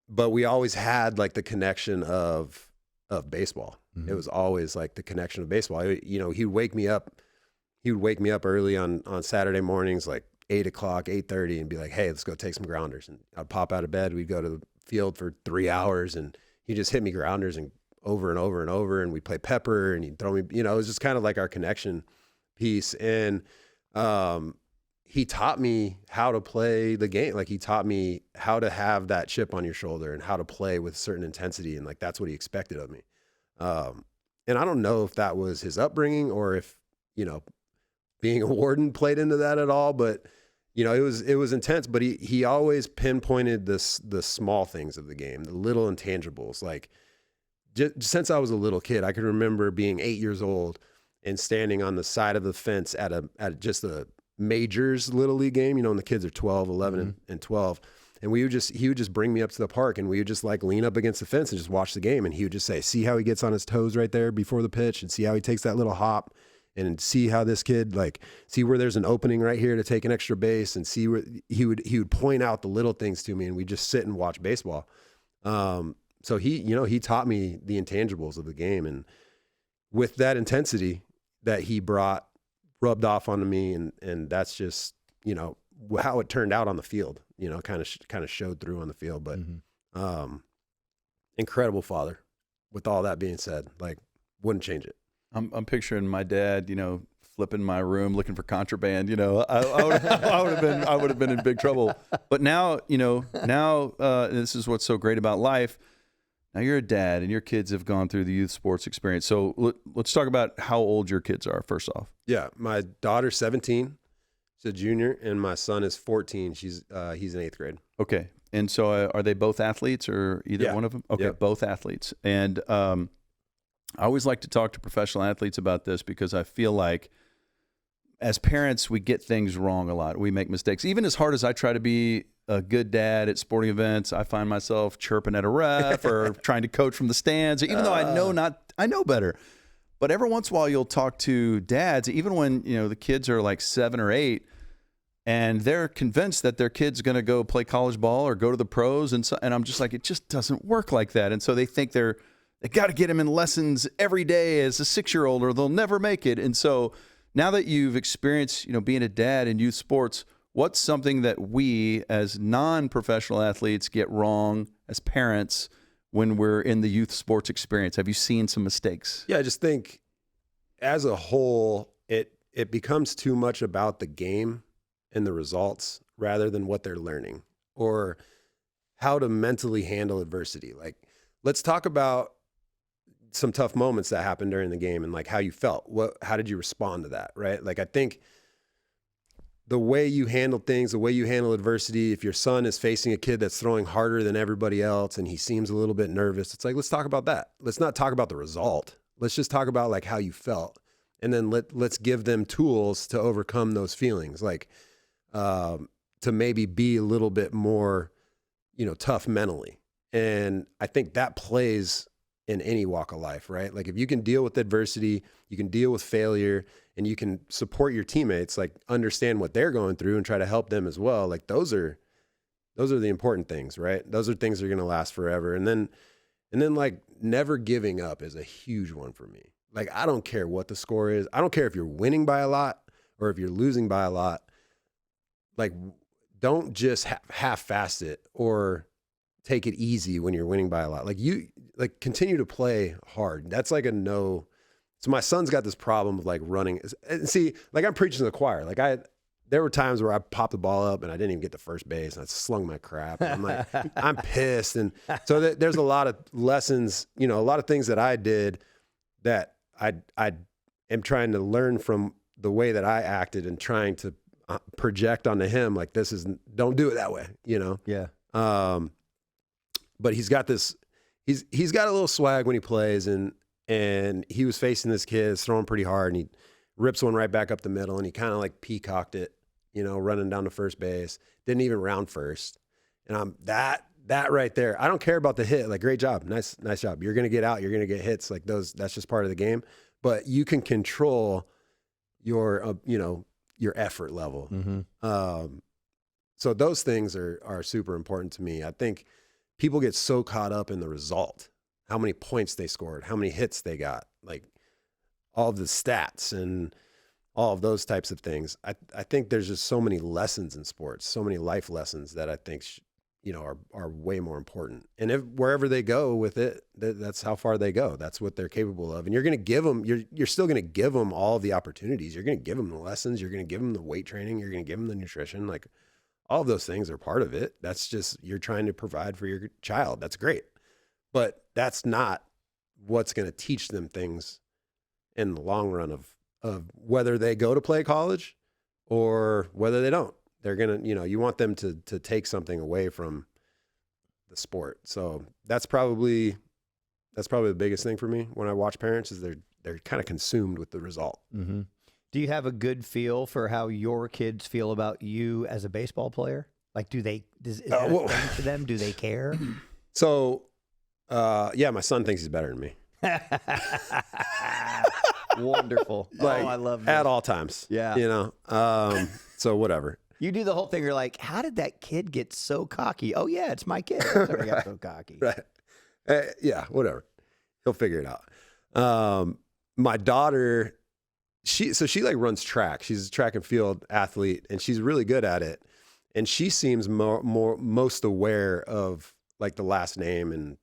But we always had like the connection of baseball. Mm-hmm. It was always like the connection of baseball. He'd wake me up early on Saturday mornings, like 8 o'clock, 8:30, and be like, hey, let's go take some grounders. And I'd pop out of bed. We'd go to the field for 3 hours and he'd just hit me grounders and over and over and over. And we'd play pepper and he'd throw me, it was just kind of like our connection piece. And he taught me how to play the game. Like he taught me how to have that chip on your shoulder and how to play with certain intensity. And like, that's what he expected of me. And I don't know if that was his upbringing or if, being a warden played into that at all, but it was intense, but he always pinpointed the small things of the game, the little intangibles. Like just since I was a little kid, I can remember being 8 years old and standing on the side of the fence at just a majors little league game, and the kids are 12, 11 Mm-hmm. and 12. And he would just bring me up to the park and we would just like lean up against the fence and just watch the game. And he would just say, see how he gets on his toes right there before the pitch and see how he takes that little hop and see how this kid, like, see where there's an opening right here to take an extra base, and see where he would point out the little things to me, and we just sit and watch baseball. So he taught me the intangibles of the game, and with that intensity that he brought rubbed off onto me. And that's just, how it turned out on the field, kind of showed through on the field, but, incredible father. With all that being said, like, wouldn't change it. I'm picturing my dad, flipping my room looking for contraband. I would have been in big trouble. But now, this is what's so great about life. Now you're a dad and your kids have gone through the youth sports experience. So let's talk about how old your kids are first off. Yeah, my daughter's 17, she's a junior, and my son is 14. He's in 8th grade. Okay, and so are they both athletes or either one of them? Okay, Yep. Both athletes, and I always like to talk to professional athletes about this because I feel like as parents, we get things wrong a lot. We make mistakes. Even as hard as I try to be a good dad at sporting events, I find myself chirping at a ref or trying to coach from the stands, even though I know better. But every once in a while, you'll talk to dads, even when the kids are like 7 or 8, and they're convinced that their kid's going to go play college ball or go to the pros, and I'm just like, it just doesn't work like that. And so they think they got to get him in lessons every day as a 6-year-old or they'll never make it. And so now that you've experienced, being a dad in youth sports, what's something that we as non-professional athletes get wrong as parents when we're in the youth sports experience? Have you seen some mistakes? Yeah, I just think as a whole, it becomes too much about the game and the results rather than what they're learning or how to mentally handle adversity. Like, let's talk about some tough moments that happened during the game and like how you felt. How did you respond to that? Right? Like, I think the way you handle things, the way you handle adversity, if your son is facing a kid that's throwing harder than everybody else and he seems a little bit nervous, it's like, let's talk about that. Let's not talk about the result. Let's just talk about like how you felt. And then let's give them tools to overcome those feelings. Like, to maybe be a little bit more, tough mentally. And I think that plays in any walk of life, right? Like if you can deal with adversity, you can deal with failure, and you can support your teammates, like understand what they're going through and try to help them as well. Like those are the important things, right? Those are things that are going to last forever. And then like never giving up is a huge one for me. Like I don't care what the score is. I don't care if you're winning by a lot or if you're losing by a lot. Like don't just half-fast it or take it easy when you're winning by a lot. Like you like continue to play hard. That's like a no. So my son's got this problem of like running. And see, like I'm preaching to the choir. Like there were times where I popped the ball up and I didn't even get to first base and I slung my crap. And I'm like, I'm pissed. And so there's a lot of lessons, a lot of things that I did that I am trying to learn from the way that I acted and trying to project onto him. Like don't do it that way, Yeah. But he's got this, he's got a little swag when he plays, and he was facing this kid, throwing pretty hard, and he rips one right back up the middle, and he kind of like peacocked it, running down to first base. Didn't even round first. And I'm that right there. I don't care about the hit. Like, great job. Nice job. You're going to get out. You're going to get hits like those. That's just part of the game. But you can control your, your effort level. Mm-hmm. So those things are super important to me. I think people get so caught up in the result, how many points they scored, how many hits they got, like all of the stats and all of those types of things. I think there's just so many lessons in sports, so many life lessons that I think, are way more important. And wherever they go with it, that's how far they go. That's what they're capable of. And you're going to give them, you're still going to give them all the opportunities. You're going to give them the lessons. You're going to give them the weight training. You're going to give them the nutrition. Like, all of those things are part of it. That's just, you're trying to provide for your child. That's great. But that's not what's going to teach them things in the long run of whether they go to play college or whether they don't. They're going to, you want them to take something away from the sport. So that's probably the biggest thing for me when I watch parents is they're kind of consumed with the result. Mm-hmm. Do you have a good feel for how your kids feel about you as a baseball player? Like, is that a thing for them? Do they care? So, yeah, my son thinks he's better than me. Wonderful. Like, I love that. At all times. Yeah. So whatever. You do the whole thing. You're like, how did that kid get so cocky? Oh, yeah, it's my kid. That's how he got so cocky. Right. Yeah, whatever. He'll figure it out. My daughter, she like runs track. She's a track and field athlete, and she's really good at it. And she seems most aware of like the last name, and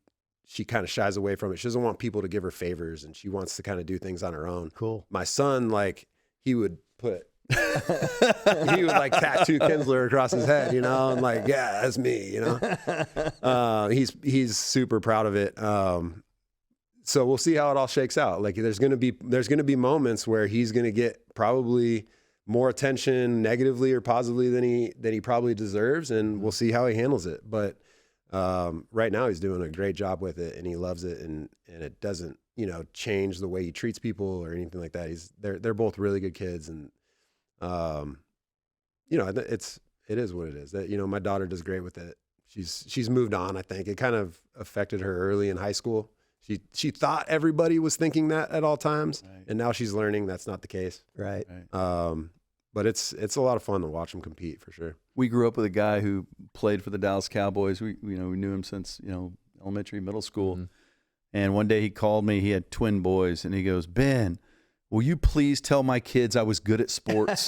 she kind of shies away from it. She doesn't want people to give her favors, and she wants to kind of do things on her own. Cool. My son, like, he would like tattoo Kinsler across his head, and like, yeah, that's me, he's super proud of it. So we'll see how it all shakes out. Like there's going to be moments where he's going to get probably more attention negatively or positively than he probably deserves. And we'll see how he handles it. But, right now he's doing a great job with it and he loves it. And it doesn't, change the way he treats people or anything like that. They're both really good kids. And, it is what it is. That, my daughter does great with it. She's moved on. I think it kind of affected her early in high school. She thought everybody was thinking that at all times, right. And now she's learning that's not the case. Right. But it's a lot of fun to watch them compete for sure. We grew up with a guy who played for the Dallas Cowboys. We knew him since elementary, middle school, mm-hmm. And one day he called me. He had twin boys, and he goes, "Ben, will you please tell my kids I was good at sports?"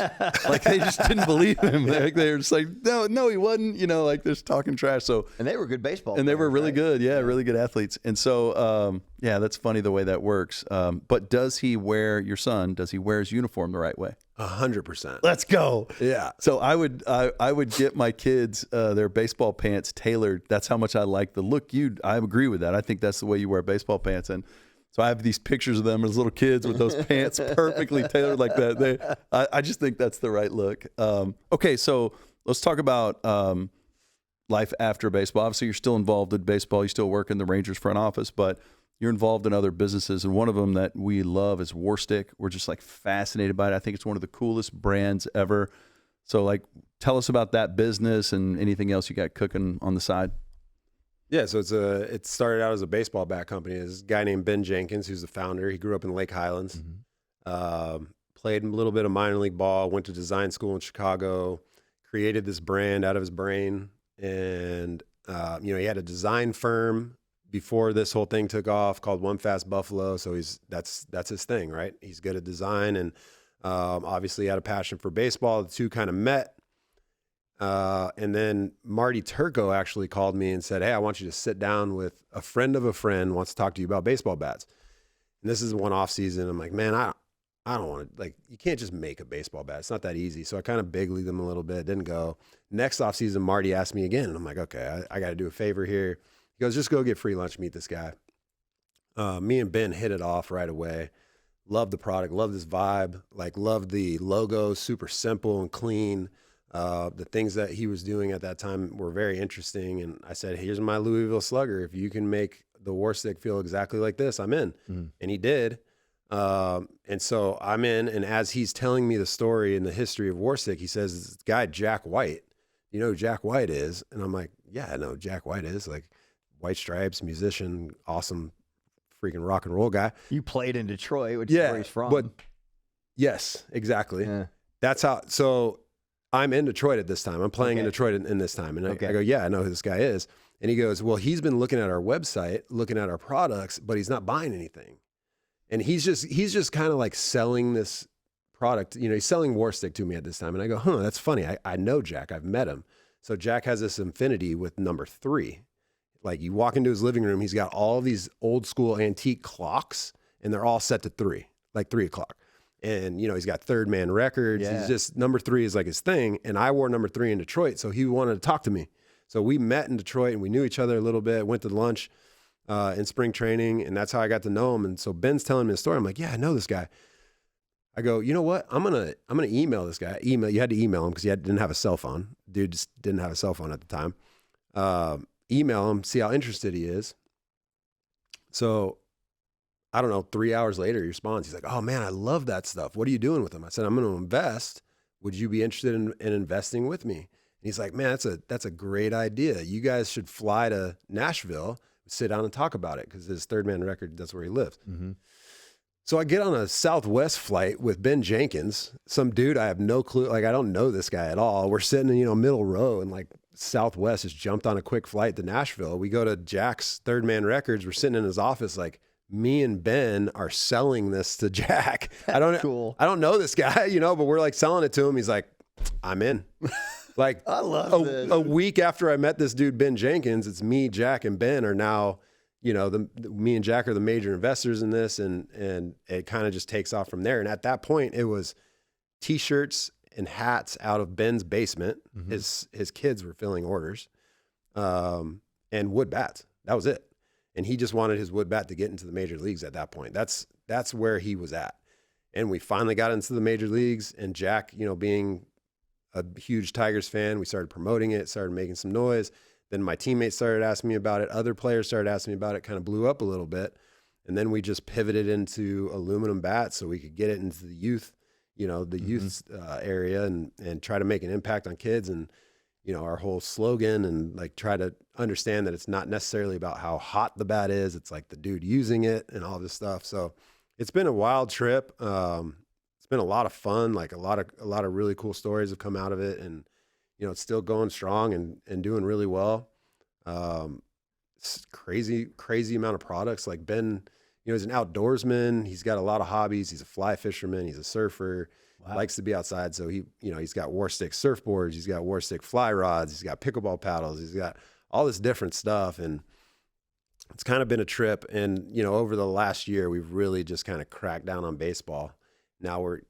Like they just didn't believe him. They were just like, no, he wasn't. Like they're talking trash. So and they were good baseball. And they were really right? good. Yeah, really good athletes. And so, that's funny the way that works. But does your son wear his uniform the right way? 100%. Let's go. Yeah. So I would get my kids their baseball pants tailored. That's how much I like the look. I agree with that. I think that's the way you wear baseball pants. And so I have these pictures of them as little kids with those pants perfectly tailored like that. I just think that's the right look. Okay, so let's talk about life after baseball. Obviously, you're still involved in baseball. You still work in the Rangers front office, but you're involved in other businesses. And one of them that we love is Warstick. We're just like fascinated by it. I think it's one of the coolest brands ever. So like, tell us about that business and anything else you got cooking on the side. Yeah, so it started out as a baseball bat company. There's a guy named Ben Jenkins, who's the founder. He grew up in Lake Highlands. Played a little bit of minor league ball, went to design school in Chicago, created this brand out of his brain. And, he had a design firm before this whole thing took off called One Fast Buffalo. So that's his thing, right? He's good at design and obviously had a passion for baseball. The two kind of met. And then Marty Turco actually called me and said, hey, I want you to sit down with a friend of a friend wants to talk to you about baseball bats. And this is one off season. I'm like, man, I don't want to, you can't just make a baseball bat. It's not that easy. So I kind of big leagued them a little bit, didn't go. Next off season, Marty asked me again. And I'm like, okay, I got to do a favor here. He goes, just go get free lunch, meet this guy. Me and Ben hit it off right away. Loved the product, loved his vibe, loved the logo, super simple and clean. The things that he was doing at that time were very interesting. And I said, here's my Louisville Slugger. If you can make the war stick feel exactly like this, I'm in. And he did. And so I'm in. And as he's telling me the story and the history of war stick, he says, this guy, Jack White, you know who Jack White is? And I'm like, yeah, I know who Jack White is. White Stripes, musician, awesome freaking rock and roll guy. You played in Detroit, which is where he's from. But yes, exactly. Yeah. That's how, so I'm in Detroit at this time. I'm playing in Detroit in this time. And I go, yeah, I know who this guy is. And he goes, well, he's been looking at our website, looking at our products, but he's not buying anything. And he's just kind of selling this product. He's selling War Stick to me at this time. And I go, that's funny. I know Jack. I've met him. So Jack has this affinity with number 3. You walk into his living room, he's got all of these old school antique clocks, and they're all set to 3, 3 o'clock. And, he's got third man records. Yeah. He's just, number 3 is his thing. And I wore number 3 in Detroit. So he wanted to talk to me. So we met in Detroit and we knew each other a little bit, went to lunch in spring training. And that's how I got to know him. And so Ben's telling me the story. I'm like, yeah, I know this guy. I go, you know what? I'm going to email this guy. You had to email him because he didn't have a cell phone. Dude just didn't have a cell phone at the time. Email him, see how interested he is. So I don't know, 3 hours later, he responds. He's like, oh man, I love that stuff. What are you doing with them? I said, I'm going to invest. Would you be interested in investing with me? And he's like, man, that's a great idea. You guys should fly to Nashville, sit down and talk about it. Cause his third man record, that's where he lived. Mm-hmm. So I get on a Southwest flight with Ben Jenkins, some dude I have no clue. I don't know this guy at all. We're sitting in, middle row, and Southwest has jumped on a quick flight to Nashville. We go to Jack's Third Man Records. We're sitting in his office, me and Ben are selling this to Jack. I don't know this guy, but we're selling it to him. He's like, I'm in. I love this. A week after I met this dude, Ben Jenkins, it's me, Jack, and Ben are now, me and Jack are the major investors in this, and it kind of just takes off from there. And at that point, it was T-shirts and hats out of Ben's basement. Mm-hmm. His kids were filling orders, and wood bats. That was it. And he just wanted his wood bat to get into the major leagues at that point. That's where he was at. And we finally got into the major leagues, and Jack, being a huge Tigers fan, we started promoting it, started making some noise. Then my teammates started asking me about it. Other players started asking me about it, kind of blew up a little bit. And then we just pivoted into aluminum bats so we could get it into the youth, youth area and try to make an impact on kids. And, our whole slogan and try to understand that it's not necessarily about how hot the bat is. It's the dude using it and all this stuff. So it's been a wild trip. It's been a lot of fun. A lot of really cool stories have come out of it. And, it's still going strong and doing really well. It's crazy amount of products. Ben, he's an outdoorsman. He's got a lot of hobbies. He's a fly fisherman. He's a surfer. Wow. Likes to be outside. So he's got War Stick surfboards. He's got War Stick fly rods. He's got pickleball paddles. He's got all this different stuff. And it's kind of been a trip. And, over the last year, we've really just kind of cracked down on baseball. Now we're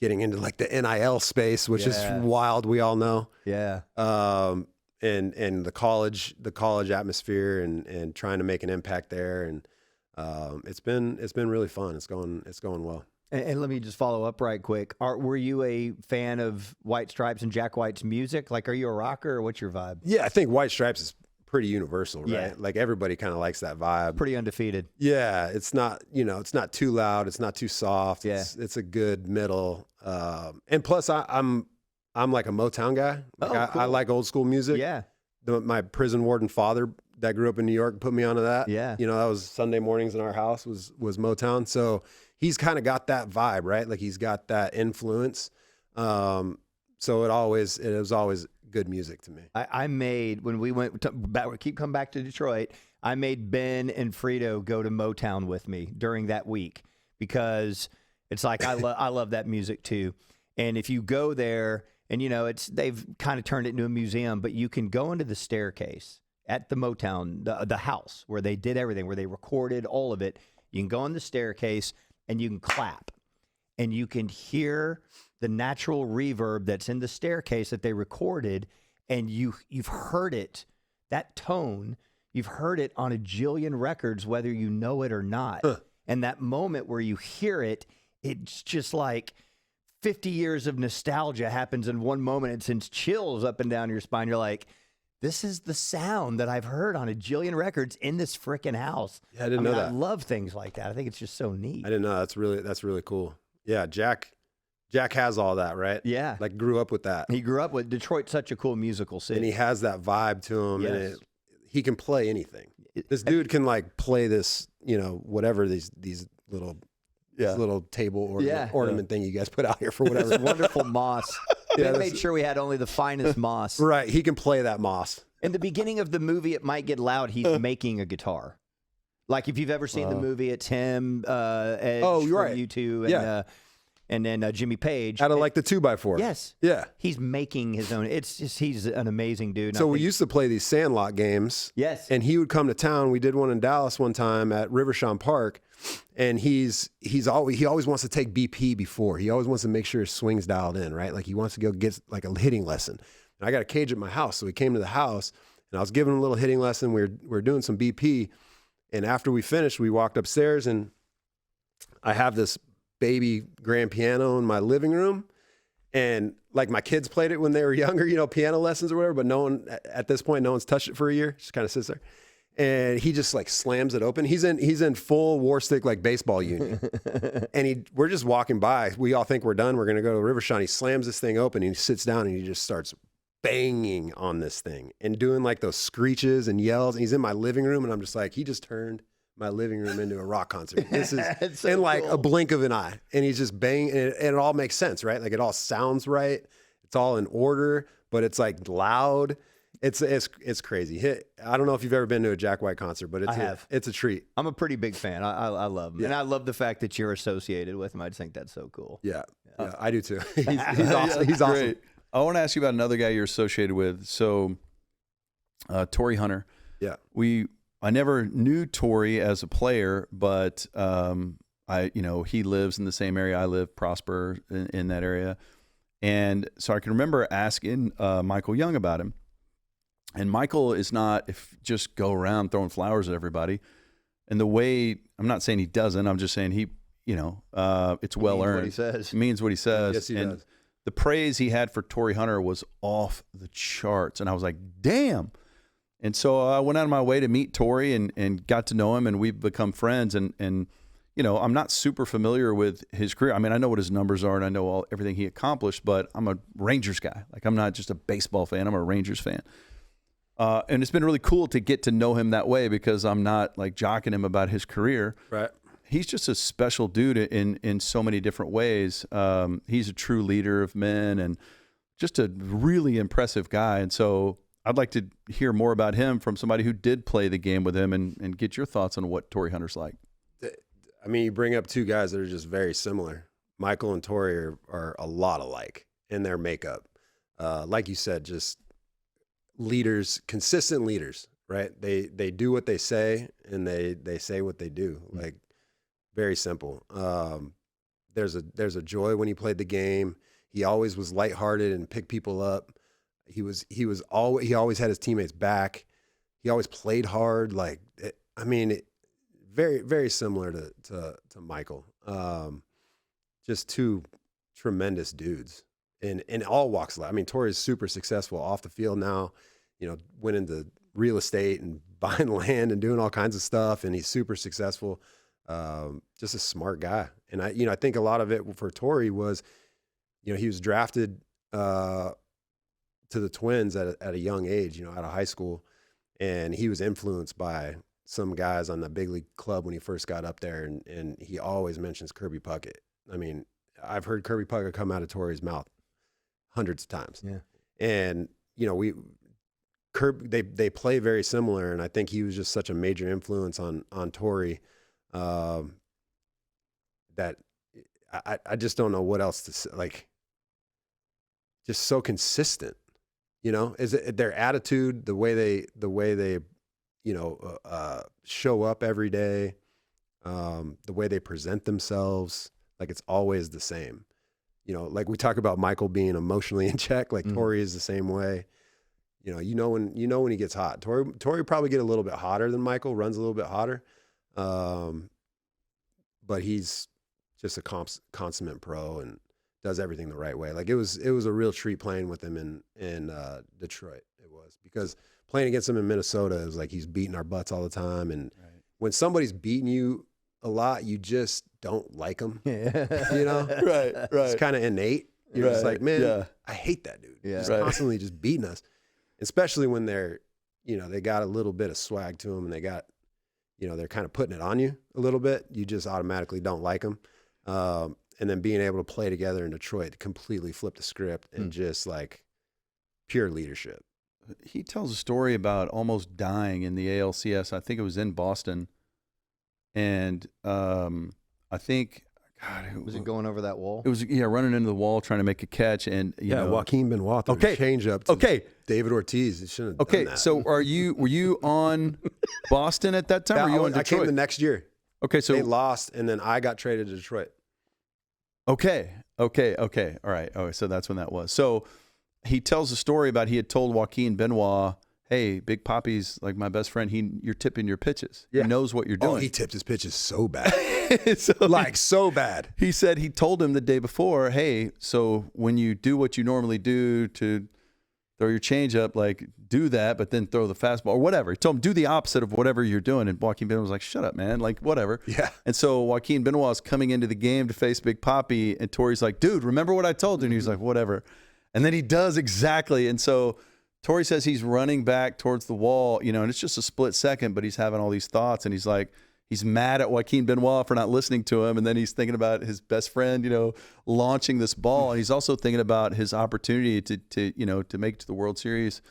getting into the NIL space, which is wild. We all know. Yeah. And the college atmosphere and trying to make an impact there. And it's been really fun. It's going well. And let me just follow up right quick. Were you a fan of White Stripes and Jack White's music? Are you a rocker or what's your vibe? Yeah, I think White Stripes is pretty universal, right? Yeah. Everybody kind of likes that vibe. Pretty undefeated. Yeah, it's not, it's not too loud, it's not too soft. Yeah. It's a good middle. And plus I'm a Motown guy. Cool. I like old school music. Yeah. My prison warden father that grew up in New York put me onto that. Yeah. You know, that was Sunday mornings in our house was Motown. So he's kind of got that vibe, right? Like he's got that influence. So it was always good music to me. I made, when we went back, keep coming back to Detroit, I made Ben and Frito go to Motown with me during that week because it's like I love that music too. And if you go there, and you know, they've kind of turned it into a museum, but you can go into the staircase at the Motown, the house where they did everything, where they recorded all of it. You can go on the staircase and you can clap, and you can hear the natural reverb that's in the staircase that they recorded, and you've heard it, that tone, you've heard it on a jillion records, whether you know it or not. Huh. And that moment where you hear it, it's just like 50 years of nostalgia happens in one moment. It sends chills up and down your spine. You're like, this is the sound that I've heard on a jillion records in this freaking house. Yeah, I didn't know that. I love things like that. I think it's just so neat. I didn't know. That's really cool. Yeah, Jack has all that, right? Yeah. Like grew up with that. He grew up with Detroit's such a cool musical city. And he has that vibe to him. Yes. And he can play anything. This dude can like play this, you know, whatever these little this little table ornament thing you guys put out here for whatever. This wonderful moss. They made sure we had only the finest moss. Right. He can play that moss. In the beginning of the movie, It Might Get Loud, he's making a guitar. Like if you've ever seen the movie, it's him, Edge from U2, and then Jimmy Page. Out of like the 2x4. Yes. Yeah. He's making his own. It's just, he's an amazing dude. So we used to play these Sandlot games. Yes. And he would come to town. We did one in Dallas one time at Rivershawn Park. And he always wants to take BP before. He always wants to make sure his swing's dialed in, right? Like he wants to go get like a hitting lesson. And I got a cage at my house. So he came to the house and I was giving him a little hitting lesson. We were doing some BP. And after we finished, we walked upstairs and I have this baby grand piano in my living room. And like my kids played it when they were younger, you know, piano lessons or whatever, but at this point, no one's touched it for a year. It just kind of sits there. And he just like slams it open. He's in full war stick, like baseball union. And we're just walking by. We all think we're done. We're going to go to Rivershawn. He slams this thing open and he sits down and he just starts banging on this thing and doing like those screeches and yells. And he's in my living room. And I'm just like, he just turned my living room into a rock concert. This is so in like a blink of an eye. And he's just banging. And it all makes sense, right? Like it all sounds right. It's all in order, but it's like loud. It's crazy. I don't know if you've ever been to a Jack White concert, but it's a treat. I'm a pretty big fan. I love him. Yeah. And I love the fact that you're associated with him. I just think that's so cool. Yeah, I do too. He's awesome. He's awesome. Great. I want to ask you about another guy you're associated with. So, Torii Hunter. Yeah. I never knew Torii as a player, but he lives in the same area I live, Prosper, in that area. And so I can remember asking Michael Young about him. And Michael is not just go around throwing flowers at everybody. And the way, I'm not saying he doesn't, I'm just saying it's well earned. What he says. He means what he says. Yes, he does. The praise he had for Torii Hunter was off the charts. And I was like, damn. And so I went out of my way to meet Torii and got to know him, and we've become friends. And I'm not super familiar with his career. I mean, I know what his numbers are and I know everything he accomplished, but I'm a Rangers guy. Like, I'm not just a baseball fan. I'm a Rangers fan. And it's been really cool to get to know him that way because I'm not like jocking him about his career. Right. He's just a special dude in so many different ways. He's a true leader of men and just a really impressive guy. And so I'd like to hear more about him from somebody who did play the game with him and get your thoughts on what Torii Hunter's like. I mean, you bring up two guys that are just very similar. Michael and Torii are a lot alike in their makeup. Like you said, just leaders, consistent leaders, right? They do what they say and they say what they do. Like, very simple. There's a joy when he played the game. He always was lighthearted and picked people up. He always had his teammates back. He always played hard. Like, very, very similar to Michael. Just two tremendous dudes in all walks of life. I mean, Tori's super successful off the field now, went into real estate and buying land and doing all kinds of stuff. And he's super successful. Just a smart guy. And I think a lot of it for Torii was, he was drafted, to the Twins at a young age, out of high school. and he was influenced by some guys on the big league club when he first got up there, and he always mentions Kirby Puckett. I mean, I've heard Kirby Puckett come out of Torrey's mouth hundreds of times. Yeah. And, you know, they play very similar, and I think he was just such a major influence on Torrey that I just don't know what else to say. Like, just so consistent, you know, is it their attitude, the way they you know, show up every day, the way they present themselves, like it's always the same. You know, like we talk about Michael being emotionally in check, like Torrey is the same way. You know when he gets hot. Torrey probably get a little bit hotter than Michael, runs a little bit hotter, but he's just a consummate pro and does everything the right way. Like it was a real treat playing with him in Detroit. It was, because playing against him in Minnesota is like he's beating our butts all the time, and when somebody's beating you a lot, you just don't like them. You know, right. It's kind of innate. You're just like, man, I hate that dude. Yeah. He's constantly just beating us, especially when they're, you know, they got a little bit of swag to them, and they got, you know, they're kind of putting it on you a little bit. You just automatically don't like them. And then being able to play together in Detroit, completely flip the script and just like pure leadership. He tells a story about almost dying in the ALCS. I think it was in Boston. And I think, God, Was it going over that wall? It was, running into the wall trying to make a catch. And, you know, Joaquin Benoit, change up to David Ortiz. He shouldn't have done that. So were you on Boston at that time, or were you on Detroit? I came the next year. Okay, so they lost, and then I got traded to Detroit. Okay. All right. Oh, so that's when that was. So he tells a story about he had told Joaquin Benoit, hey, Big Papi's like my best friend. You're tipping your pitches. Yeah. He knows what you're doing. Oh, he tipped his pitches so bad. So bad. He said he told him the day before, hey, so when you do what you normally do to throw your changeup, like do that, but then throw the fastball or whatever. He told him do the opposite of whatever you're doing. And Joaquin Benoit was like, shut up, man. Like, whatever. Yeah. And so Joaquin Benoit is coming into the game to face Big Papi, and Torrey's like, dude, remember what I told you? And he's like, whatever. And then he does exactly. And so Torrey says he's running back towards the wall, you know, and it's just a split second, but he's having all these thoughts, and he's like, he's mad at Joaquin Benoit for not listening to him. And then he's thinking about his best friend, you know, launching this ball. And he's also thinking about his opportunity to make it to the World Series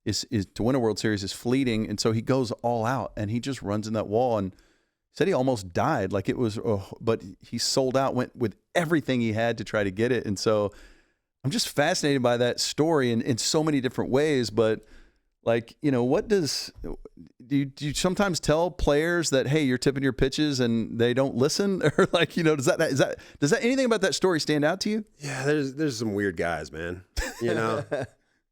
is to win a World Series is fleeting. And so he goes all out, and he just runs in that wall, and said he almost died. Like it was, but he sold out, went with everything he had to try to get it. And so I'm just fascinated by that story in so many different ways. But like, you know, do you sometimes tell players that, hey, you're tipping your pitches and they don't listen? Or like, you know, does that anything about that story stand out to you? Yeah, there's some weird guys, man, you know,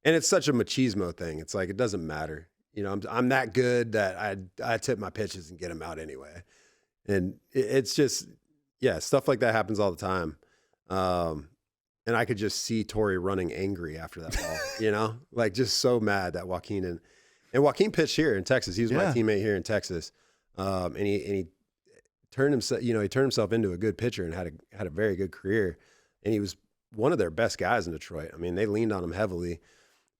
and it's such a machismo thing. It's like, it doesn't matter. You know, I'm that good that I tip my pitches and get them out anyway. And it's just, yeah, stuff like that happens all the time. And I could just see Torrey running angry after that ball, you know, like just so mad that Joaquin and Joaquin pitched here in Texas. He was my teammate here in Texas. And he turned himself into a good pitcher and had a very good career. And he was one of their best guys in Detroit. I mean, they leaned on him heavily,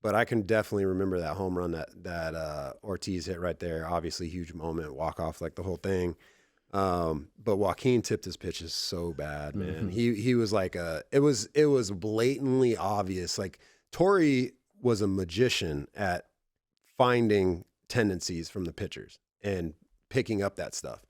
but I can definitely remember that home run that Ortiz hit right there. Obviously huge moment, walk off, like the whole thing. But Joaquin tipped his pitches so bad, man. Mm-hmm. He was like it was blatantly obvious. Like Torrey was a magician at finding tendencies from the pitchers and picking up that stuff.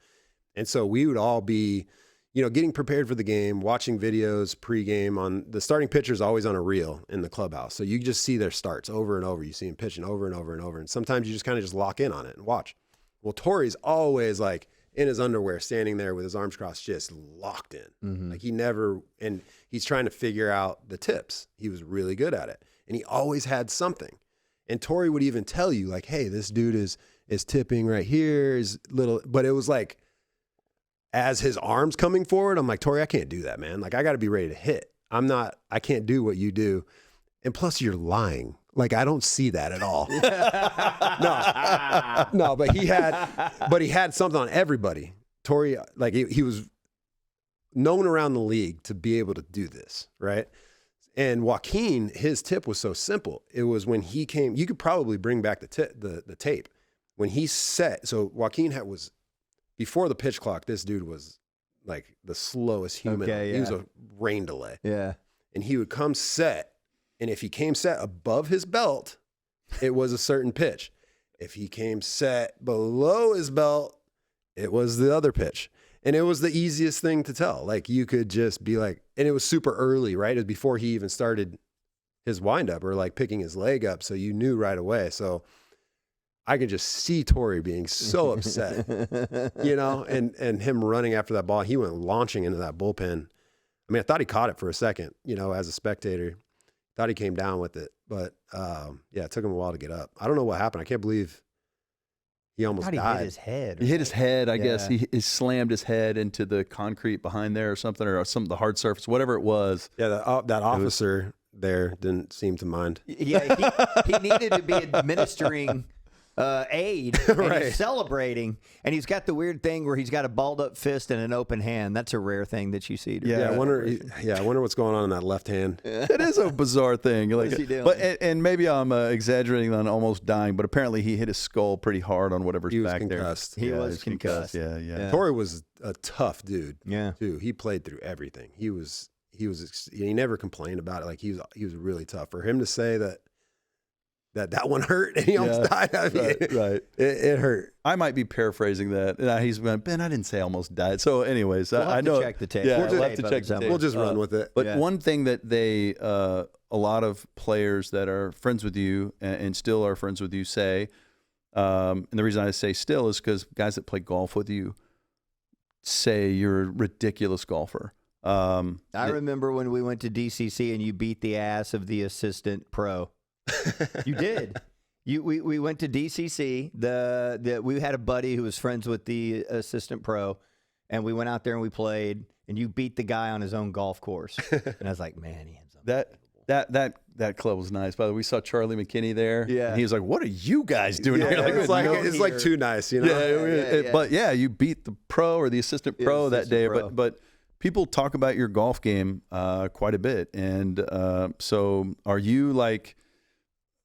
And so we would all be, you know, getting prepared for the game, watching videos pregame. On the starting pitcher's always on a reel in the clubhouse. So you just see their starts over and over. You see him pitching over and over and over. And sometimes you just kind of just lock in on it and watch. Well, Torrey's always like in his underwear, standing there with his arms crossed, just locked in. Mm-hmm. Like and he's trying to figure out the tips. He was really good at it. And he always had something. And Torrey would even tell you, like, hey, this dude is tipping right here, is little, but it was like, as his arms coming forward, I'm like, Torrey, I can't do that, man. Like, I got to be ready to hit. I can't do what you do. And plus you're lying. Like, I don't see that at all. No, but he had something on everybody. Torrey, like he was known around the league to be able to do this, right? And Joaquin, his tip was so simple. It was when he came, you could probably bring back the tape. when he set, so Joaquin was, before the pitch clock, this dude was like the slowest human. Okay, He was yeah. a rain delay. Yeah. And he would come set, and if he came set above his belt, it was a certain pitch. If he came set below his belt, it was the other pitch. And it was the easiest thing to tell. Like, you could just be like, and it was super early, right? It was before he even started his windup or like picking his leg up. So you knew right away. So I could just see Torrey being so upset, and him running after that ball. He went launching into that bullpen. I mean, I thought he caught it for a second, as a spectator. Thought he came down with it. But, it took him a while to get up. I don't know what happened. I can't believe he almost died. He hit his head. He hit his head, I guess. He slammed his head into the concrete behind there or something, or the hard surface, whatever it was. Yeah, that officer there didn't seem to mind. Yeah, he needed to be administering aid, and Right. he's celebrating, and he's got the weird thing where he's got a balled up fist and an open hand. That's a rare thing that you see. Yeah, I wonder what's going on in that left hand. It is a bizarre thing. Like, is he doing? But and maybe I'm exaggerating on almost dying, but apparently he hit his skull pretty hard on whatever's He was back concussed. He there. was concussed. Yeah. Torrey was a tough dude. Yeah. Too. He played through everything. He never complained about it. Like, he was really tough. For him to say that one hurt and he almost died. I mean, Right. It hurt. I might be paraphrasing that. He's been, Ben, I didn't say I almost died. So anyways, We'll have I to know. check the tape. Yeah, We'll we'll just- have to check the tape. We'll just run with it. But Yeah. one thing that they, a lot of players that are friends with you and still are friends with you say, and the reason I say still is because guys that play golf with you say you're a ridiculous golfer. I remember when we went to DCC and you beat the ass of the assistant pro. You did. We went to DCC. We had a buddy who was friends with the assistant pro, and we went out there and we played. And you beat the guy on his own golf course. And I was like, man, Ian's that club was nice. By the way, we saw Charlie McKinney there. Yeah. And he was like, "What are you guys doing here?" It's like too nice, Yeah. But yeah, you beat the pro or the assistant pro that day. pro. But people talk about your golf game quite a bit. And so are you like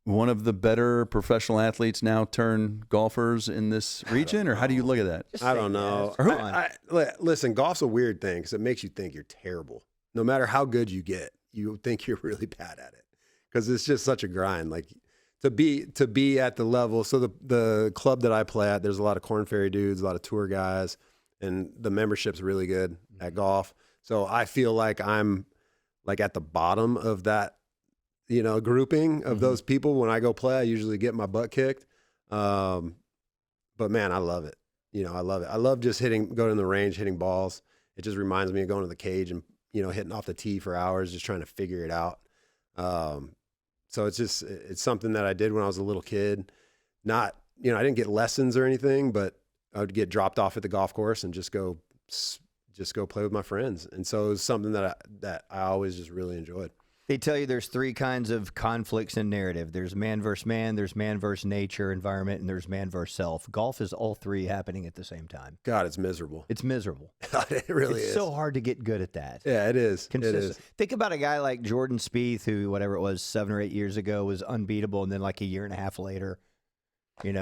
one of the better professional athletes now turned golfers in this region? Or how do you look at that? I don't know. Listen, golf's a weird thing because it makes you think you're terrible. No matter how good you get, you think you're really bad at it because it's just such a grind. Like to be at the level. So the club that I play at, there's a lot of Korn Ferry dudes, a lot of tour guys, and the membership's really good at golf. So I feel like I'm like at the bottom of that, grouping of those people. When I go play, I usually get my butt kicked. But man, I love it. I love it. I love just going in the range, hitting balls. It just reminds me of going to the cage and, hitting off the tee for hours, just trying to figure it out. So it's something that I did when I was a little kid. Not, I didn't get lessons or anything, but I would get dropped off at the golf course and just go play with my friends. And so it was something that I always just really enjoyed. They tell you there's three kinds of conflicts in narrative. There's man versus man, there's man versus nature, environment, and there's man versus self. Golf is all three happening at the same time. God, it's miserable. It's miserable. God, it really is. It's so hard to get good at that. Yeah, it is. Consistent. It is. Think about a guy like Jordan Spieth, who, whatever it was, 7 or 8 years ago, was unbeatable, and then like a year and a half later, he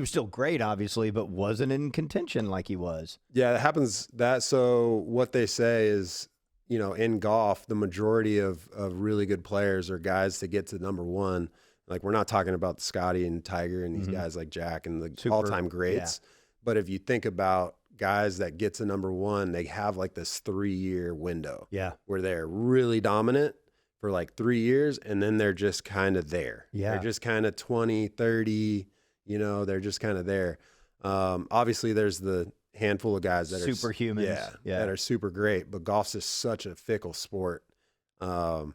was still great, obviously, but wasn't in contention like he was. Yeah, it happens. So what they say is, in golf, the majority of really good players are guys that get to number one. Like, we're not talking about Scotty and Tiger and these guys like Jack and the all-time greats. Yeah. But if you think about guys that get to number one, they have like this 3-year window where they're really dominant for like 3 years, and then they're just kind of there. Yeah. They're just kind of 20, 30, they're just kind of there. Obviously, there's the handful of guys that superhumans, that are super great, but golf's just such a fickle sport. So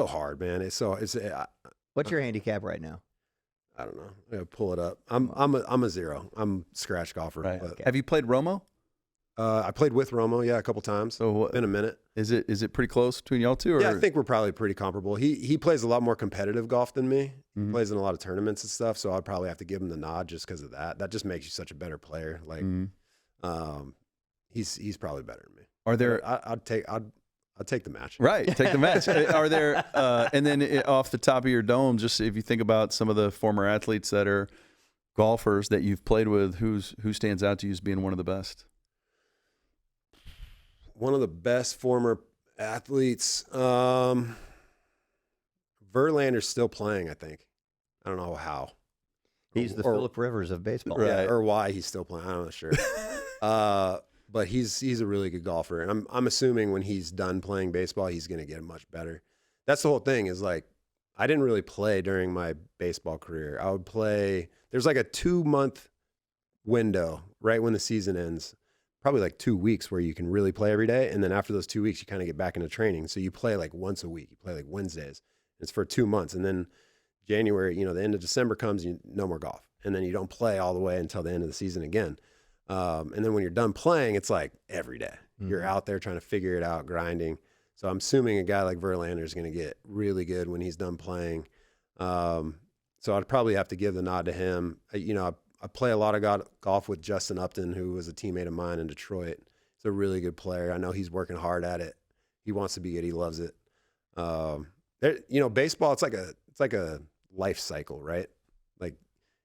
hard, man. What's your handicap right now? I don't know. I gotta pull it up. I'm a 0. I'm scratch golfer. Right. But, Have you played Romo? I played with Romo, a couple times. So in a minute. Is it pretty close between y'all two? Or? Yeah, I think we're probably pretty comparable. He plays a lot more competitive golf than me. Mm-hmm. He plays in a lot of tournaments and stuff, so I'd probably have to give him the nod just because of that. That just makes you such a better player. Like, he's probably better than me. Are there? I'd take the match. Right, take the match. Are there? And then off the top of your dome, just if you think about some of the former athletes that are golfers that you've played with, who stands out to you as being one of the best? One of the best former athletes. Verlander's still playing, I think. I don't know how. He's the Phillip Rivers of baseball. Yeah, or why he's still playing. I'm not sure. But he's a really good golfer. And I'm assuming when he's done playing baseball, he's going to get much better. That's the whole thing is like, I didn't really play during my baseball career. I would play, there's like a 2-month window right when the season ends, probably like 2 weeks where you can really play every day. And then after those 2 weeks, you kind of get back into training. So you play like once a week. You play like Wednesdays. It's for 2 months. And then January, the end of December comes, no more golf. And then you don't play all the way until the end of the season again. And then when you're done playing, it's like every day. Mm-hmm. You're out there trying to figure it out, grinding. So I'm assuming a guy like Verlander is going to get really good when he's done playing. So I'd probably have to give the nod to him. I play a lot of golf with Justin Upton, who was a teammate of mine in Detroit. He's a really good player. I know he's working hard at it. He wants to be good. He loves it. Baseball, it's like a life cycle, right? Like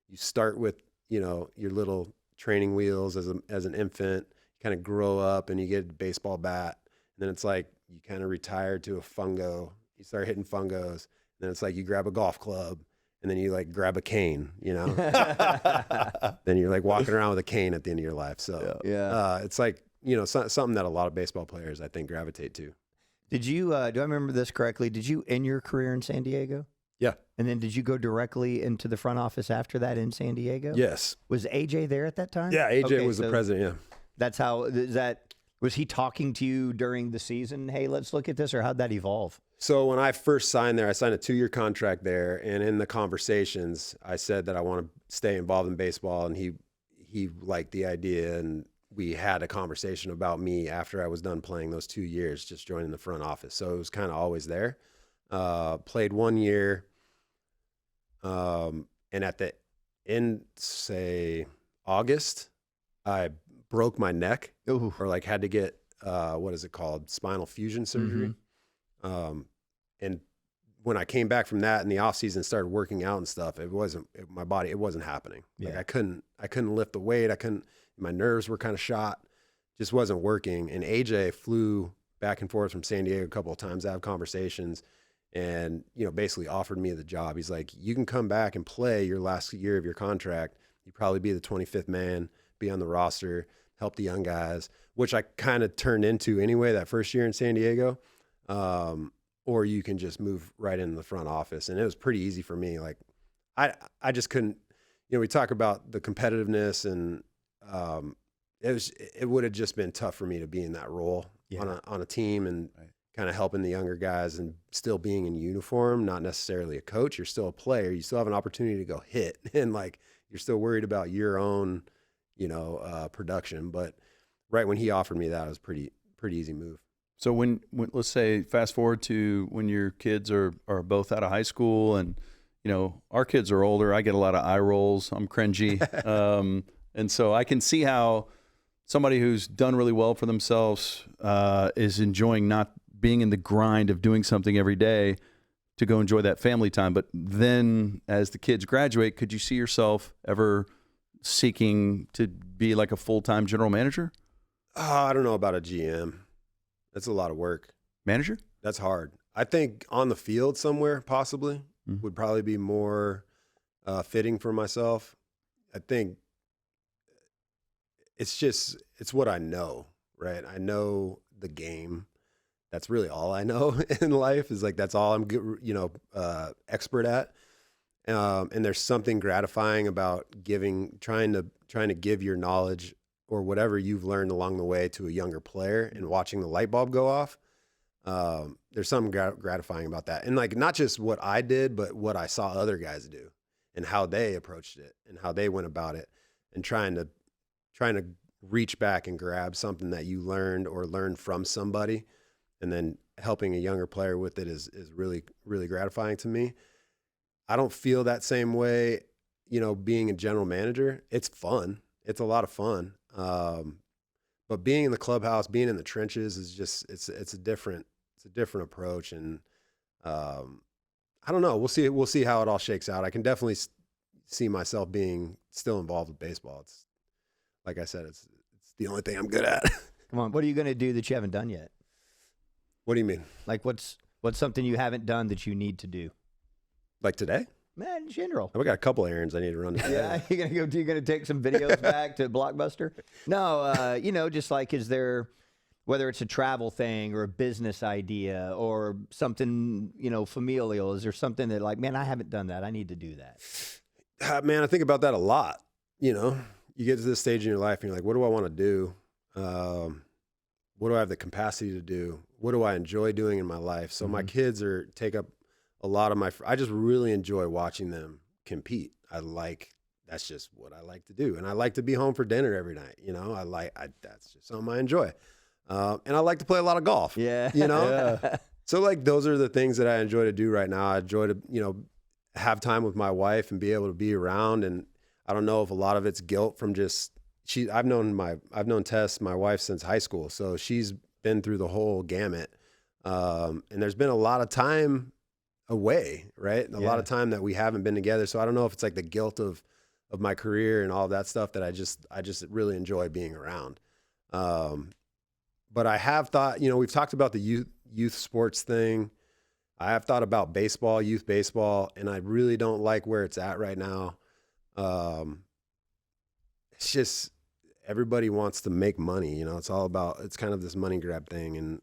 you start with, your little training wheels as an infant, you kind of grow up and you get a baseball bat. And then it's like you kind of retire to a fungo. You start hitting fungos. And then it's like you grab a golf club and then you like grab a cane, Then you're like walking around with a cane at the end of your life. So it's like, something that a lot of baseball players, I think, gravitate to. Did you, do I remember this correctly? Did you end your career in San Diego? Yeah. And then did you go directly into the front office after that in San Diego? Yes. Was AJ there at that time? Yeah, AJ was the president, yeah. That's how, was he talking to you during the season? Hey, let's look at this, or how'd that evolve? So when I first signed there, I signed a 2-year contract there. And in the conversations, I said that I want to stay involved in baseball. And he liked the idea. And we had a conversation about me after I was done playing those 2 years, just joining the front office. So it was kind of always there. Played 1 year. And at the end, say August, I broke my neck. Ooh. Or like had to get, what is it called? Spinal fusion surgery. Mm-hmm. And when I came back from that in the off season, started working out and stuff, it wasn't happening. Like I couldn't lift the weight. My nerves were kind of shot, just wasn't working. And AJ flew back and forth from San Diego a couple of times to have conversations and, basically offered me the job. He's like, you can come back and play your last year of your contract. You'd probably be the 25th man, be on the roster, help the young guys, which I kind of turned into anyway that first year in San Diego. Or you can just move right into the front office. And it was pretty easy for me. Like I just couldn't, we talk about the competitiveness and, it would have just been tough for me to be in that role on a team and kind of helping the younger guys and still being in uniform, not necessarily a coach. You're still a player. You still have an opportunity to go hit and like, you're still worried about your own, production. But right when he offered me that, it was pretty easy move. So when let's say fast forward to when your kids are both out of high school and, our kids are older, I get a lot of eye rolls. I'm cringy. And so I can see how somebody who's done really well for themselves is enjoying not being in the grind of doing something every day to go enjoy that family time. But then as the kids graduate, could you see yourself ever seeking to be like a full-time general manager? I don't know about a GM. That's a lot of work. Manager? That's hard. I think on the field somewhere possibly would probably be more fitting for myself. I think it's what I know, right? I know the game. That's really all I know in life is like, that's all I'm good, expert at. And there's something gratifying about trying to give your knowledge or whatever you've learned along the way to a younger player and watching the light bulb go off. There's something gratifying about that. And like, not just what I did, but what I saw other guys do and how they approached it and how they went about it and trying to reach back and grab something that you learned from somebody and then helping a younger player with it is really, really gratifying to me. I don't feel that same way, being a general manager. It's fun. It's a lot of fun. But being in the clubhouse, being in the trenches is just, it's a different approach. And, I don't know. We'll see how it all shakes out. I can definitely see myself being still involved with baseball. It's like I said, it's the only thing I'm good at. Come on, what are you going to do that you haven't done yet? What do you mean? Like what's something you haven't done that you need to do? Like today? Man, in general. We got a couple errands I need to run today. Yeah, you're gonna take some videos back to Blockbuster? No, just like, is there, whether it's a travel thing or a business idea or something, familial, is there something that like, man, I haven't done that, I need to do that? Man, I think about that a lot. You get to this stage in your life and you're like, what do I want to do? What do I have the capacity to do? What do I enjoy doing in my life? So my kids take up a lot of I just really enjoy watching them compete. That's just what I like to do. And I like to be home for dinner every night. That's just something I enjoy. And I like to play a lot of golf. Yeah. Yeah. So like, those are the things that I enjoy to do right now. I enjoy to, have time with my wife and be able to be around. And I don't know if a lot of it's guilt from just, I've known Tess, my wife, since high school. So she's been through the whole gamut. And there's been a lot of time away, right? A lot of time that we haven't been together. So I don't know if it's like the guilt of my career and all of that stuff that I just really enjoy being around. But I have thought, we've talked about the youth sports thing. I have thought about youth baseball, and I really don't like where it's at right now. It's just, everybody wants to make money. It's kind of this money grab thing. And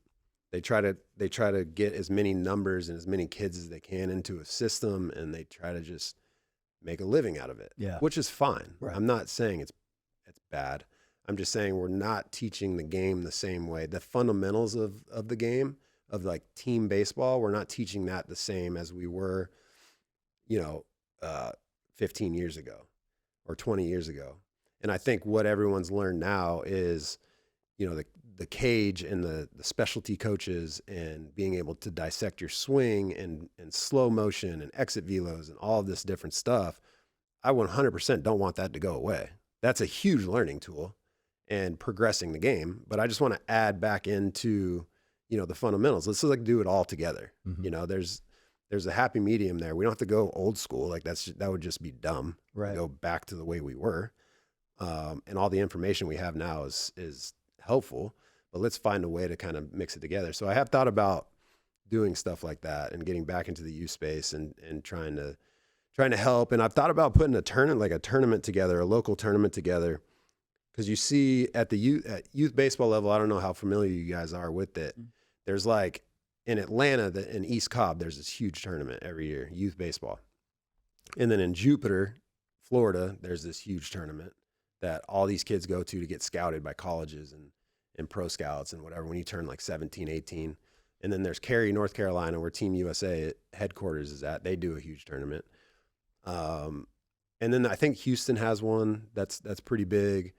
they try to get as many numbers and as many kids as they can into a system, and they try to just make a living out of it. Yeah. Which is fine. Right. I'm not saying it's bad. I'm just saying we're not teaching the game the same way. The fundamentals of the game, of like team baseball, we're not teaching that the same as we were, 15 years ago or 20 years ago. And I think what everyone's learned now is, the cage and the specialty coaches and being able to dissect your swing and slow motion and exit velos and all of this different stuff. I 100% don't want that to go away. That's a huge learning tool and progressing the game. But I just want to add back into, the fundamentals. Let's like do it all together. Mm-hmm. There's a happy medium there. We don't have to go old school. Like that would just be dumb. Right. Go back to the way we were. And all the information we have now is helpful, but let's find a way to kind of mix it together. So I have thought about doing stuff like that and getting back into the youth space and trying to help. And I've thought about putting a tournament together, a local tournament together. Cause you see at youth baseball level, I don't know how familiar you guys are with it. There's like in Atlanta, in East Cobb, there's this huge tournament every year, youth baseball. And then in Jupiter, Florida, there's this huge tournament that all these kids go to get scouted by colleges and pro scouts and whatever when you turn like 17, 18. And then there's Cary, North Carolina, where Team USA headquarters is at. They do a huge tournament. And then I think Houston has one that's pretty big.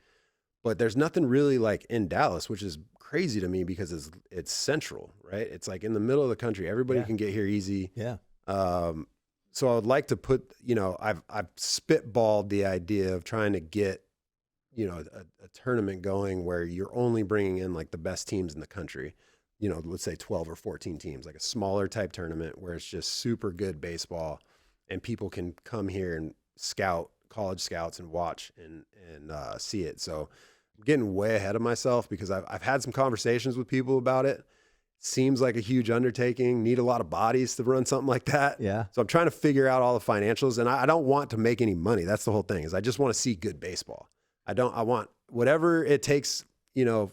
But there's nothing really like in Dallas, which is crazy to me because it's central, right? It's like in the middle of the country. Everybody can get here easy. Yeah. So I would like to put, I've spitballed the idea of trying to get, a tournament going where you're only bringing in like the best teams in the country, let's say 12 or 14 teams, like a smaller type tournament where it's just super good baseball and people can come here and scout, college scouts, and watch and see it. So I'm getting way ahead of myself because I've had some conversations with people about it. Seems like a huge undertaking, need a lot of bodies to run something like that. Yeah. So I'm trying to figure out all the financials, and I don't want to make any money. That's the whole thing, is I just want to see good baseball. I want whatever it takes,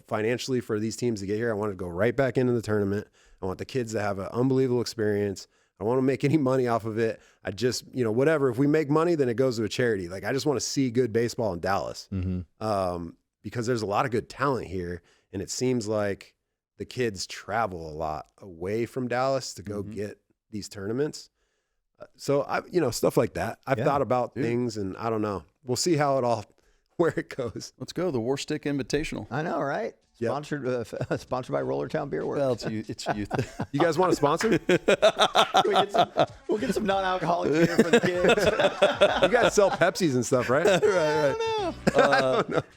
financially for these teams to get here. I want to go right back into the tournament. I want the kids to have an unbelievable experience. I don't want to make any money off of it. I just, whatever, if we make money, then it goes to a charity. Like, I just want to see good baseball in Dallas. Because there's a lot of good talent here. And it seems like the kids travel a lot away from Dallas to go get these tournaments. So stuff like that. I've thought about things, and I don't know. We'll see where it goes. Let's go. The War Stick Invitational. I know, right? Yep. Sponsored by Rollertown Beer Works. Well, it's youth. You guys want to sponsor? We'll get some non-alcoholic beer for the kids. You guys sell Pepsis and stuff, right? Right.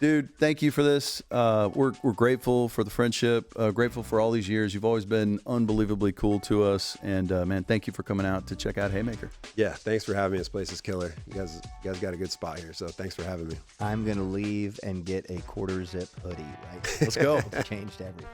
Dude, thank you for this. We're grateful for the friendship, grateful for all these years. You've always been unbelievably cool to us. And man, thank you for coming out to check out Haymaker. Yeah, thanks for having me. This place is killer. You guys got a good spot here, so thanks for having me. I'm going to leave and get a quarter zip hoodie, right? Let's go. Changed everything.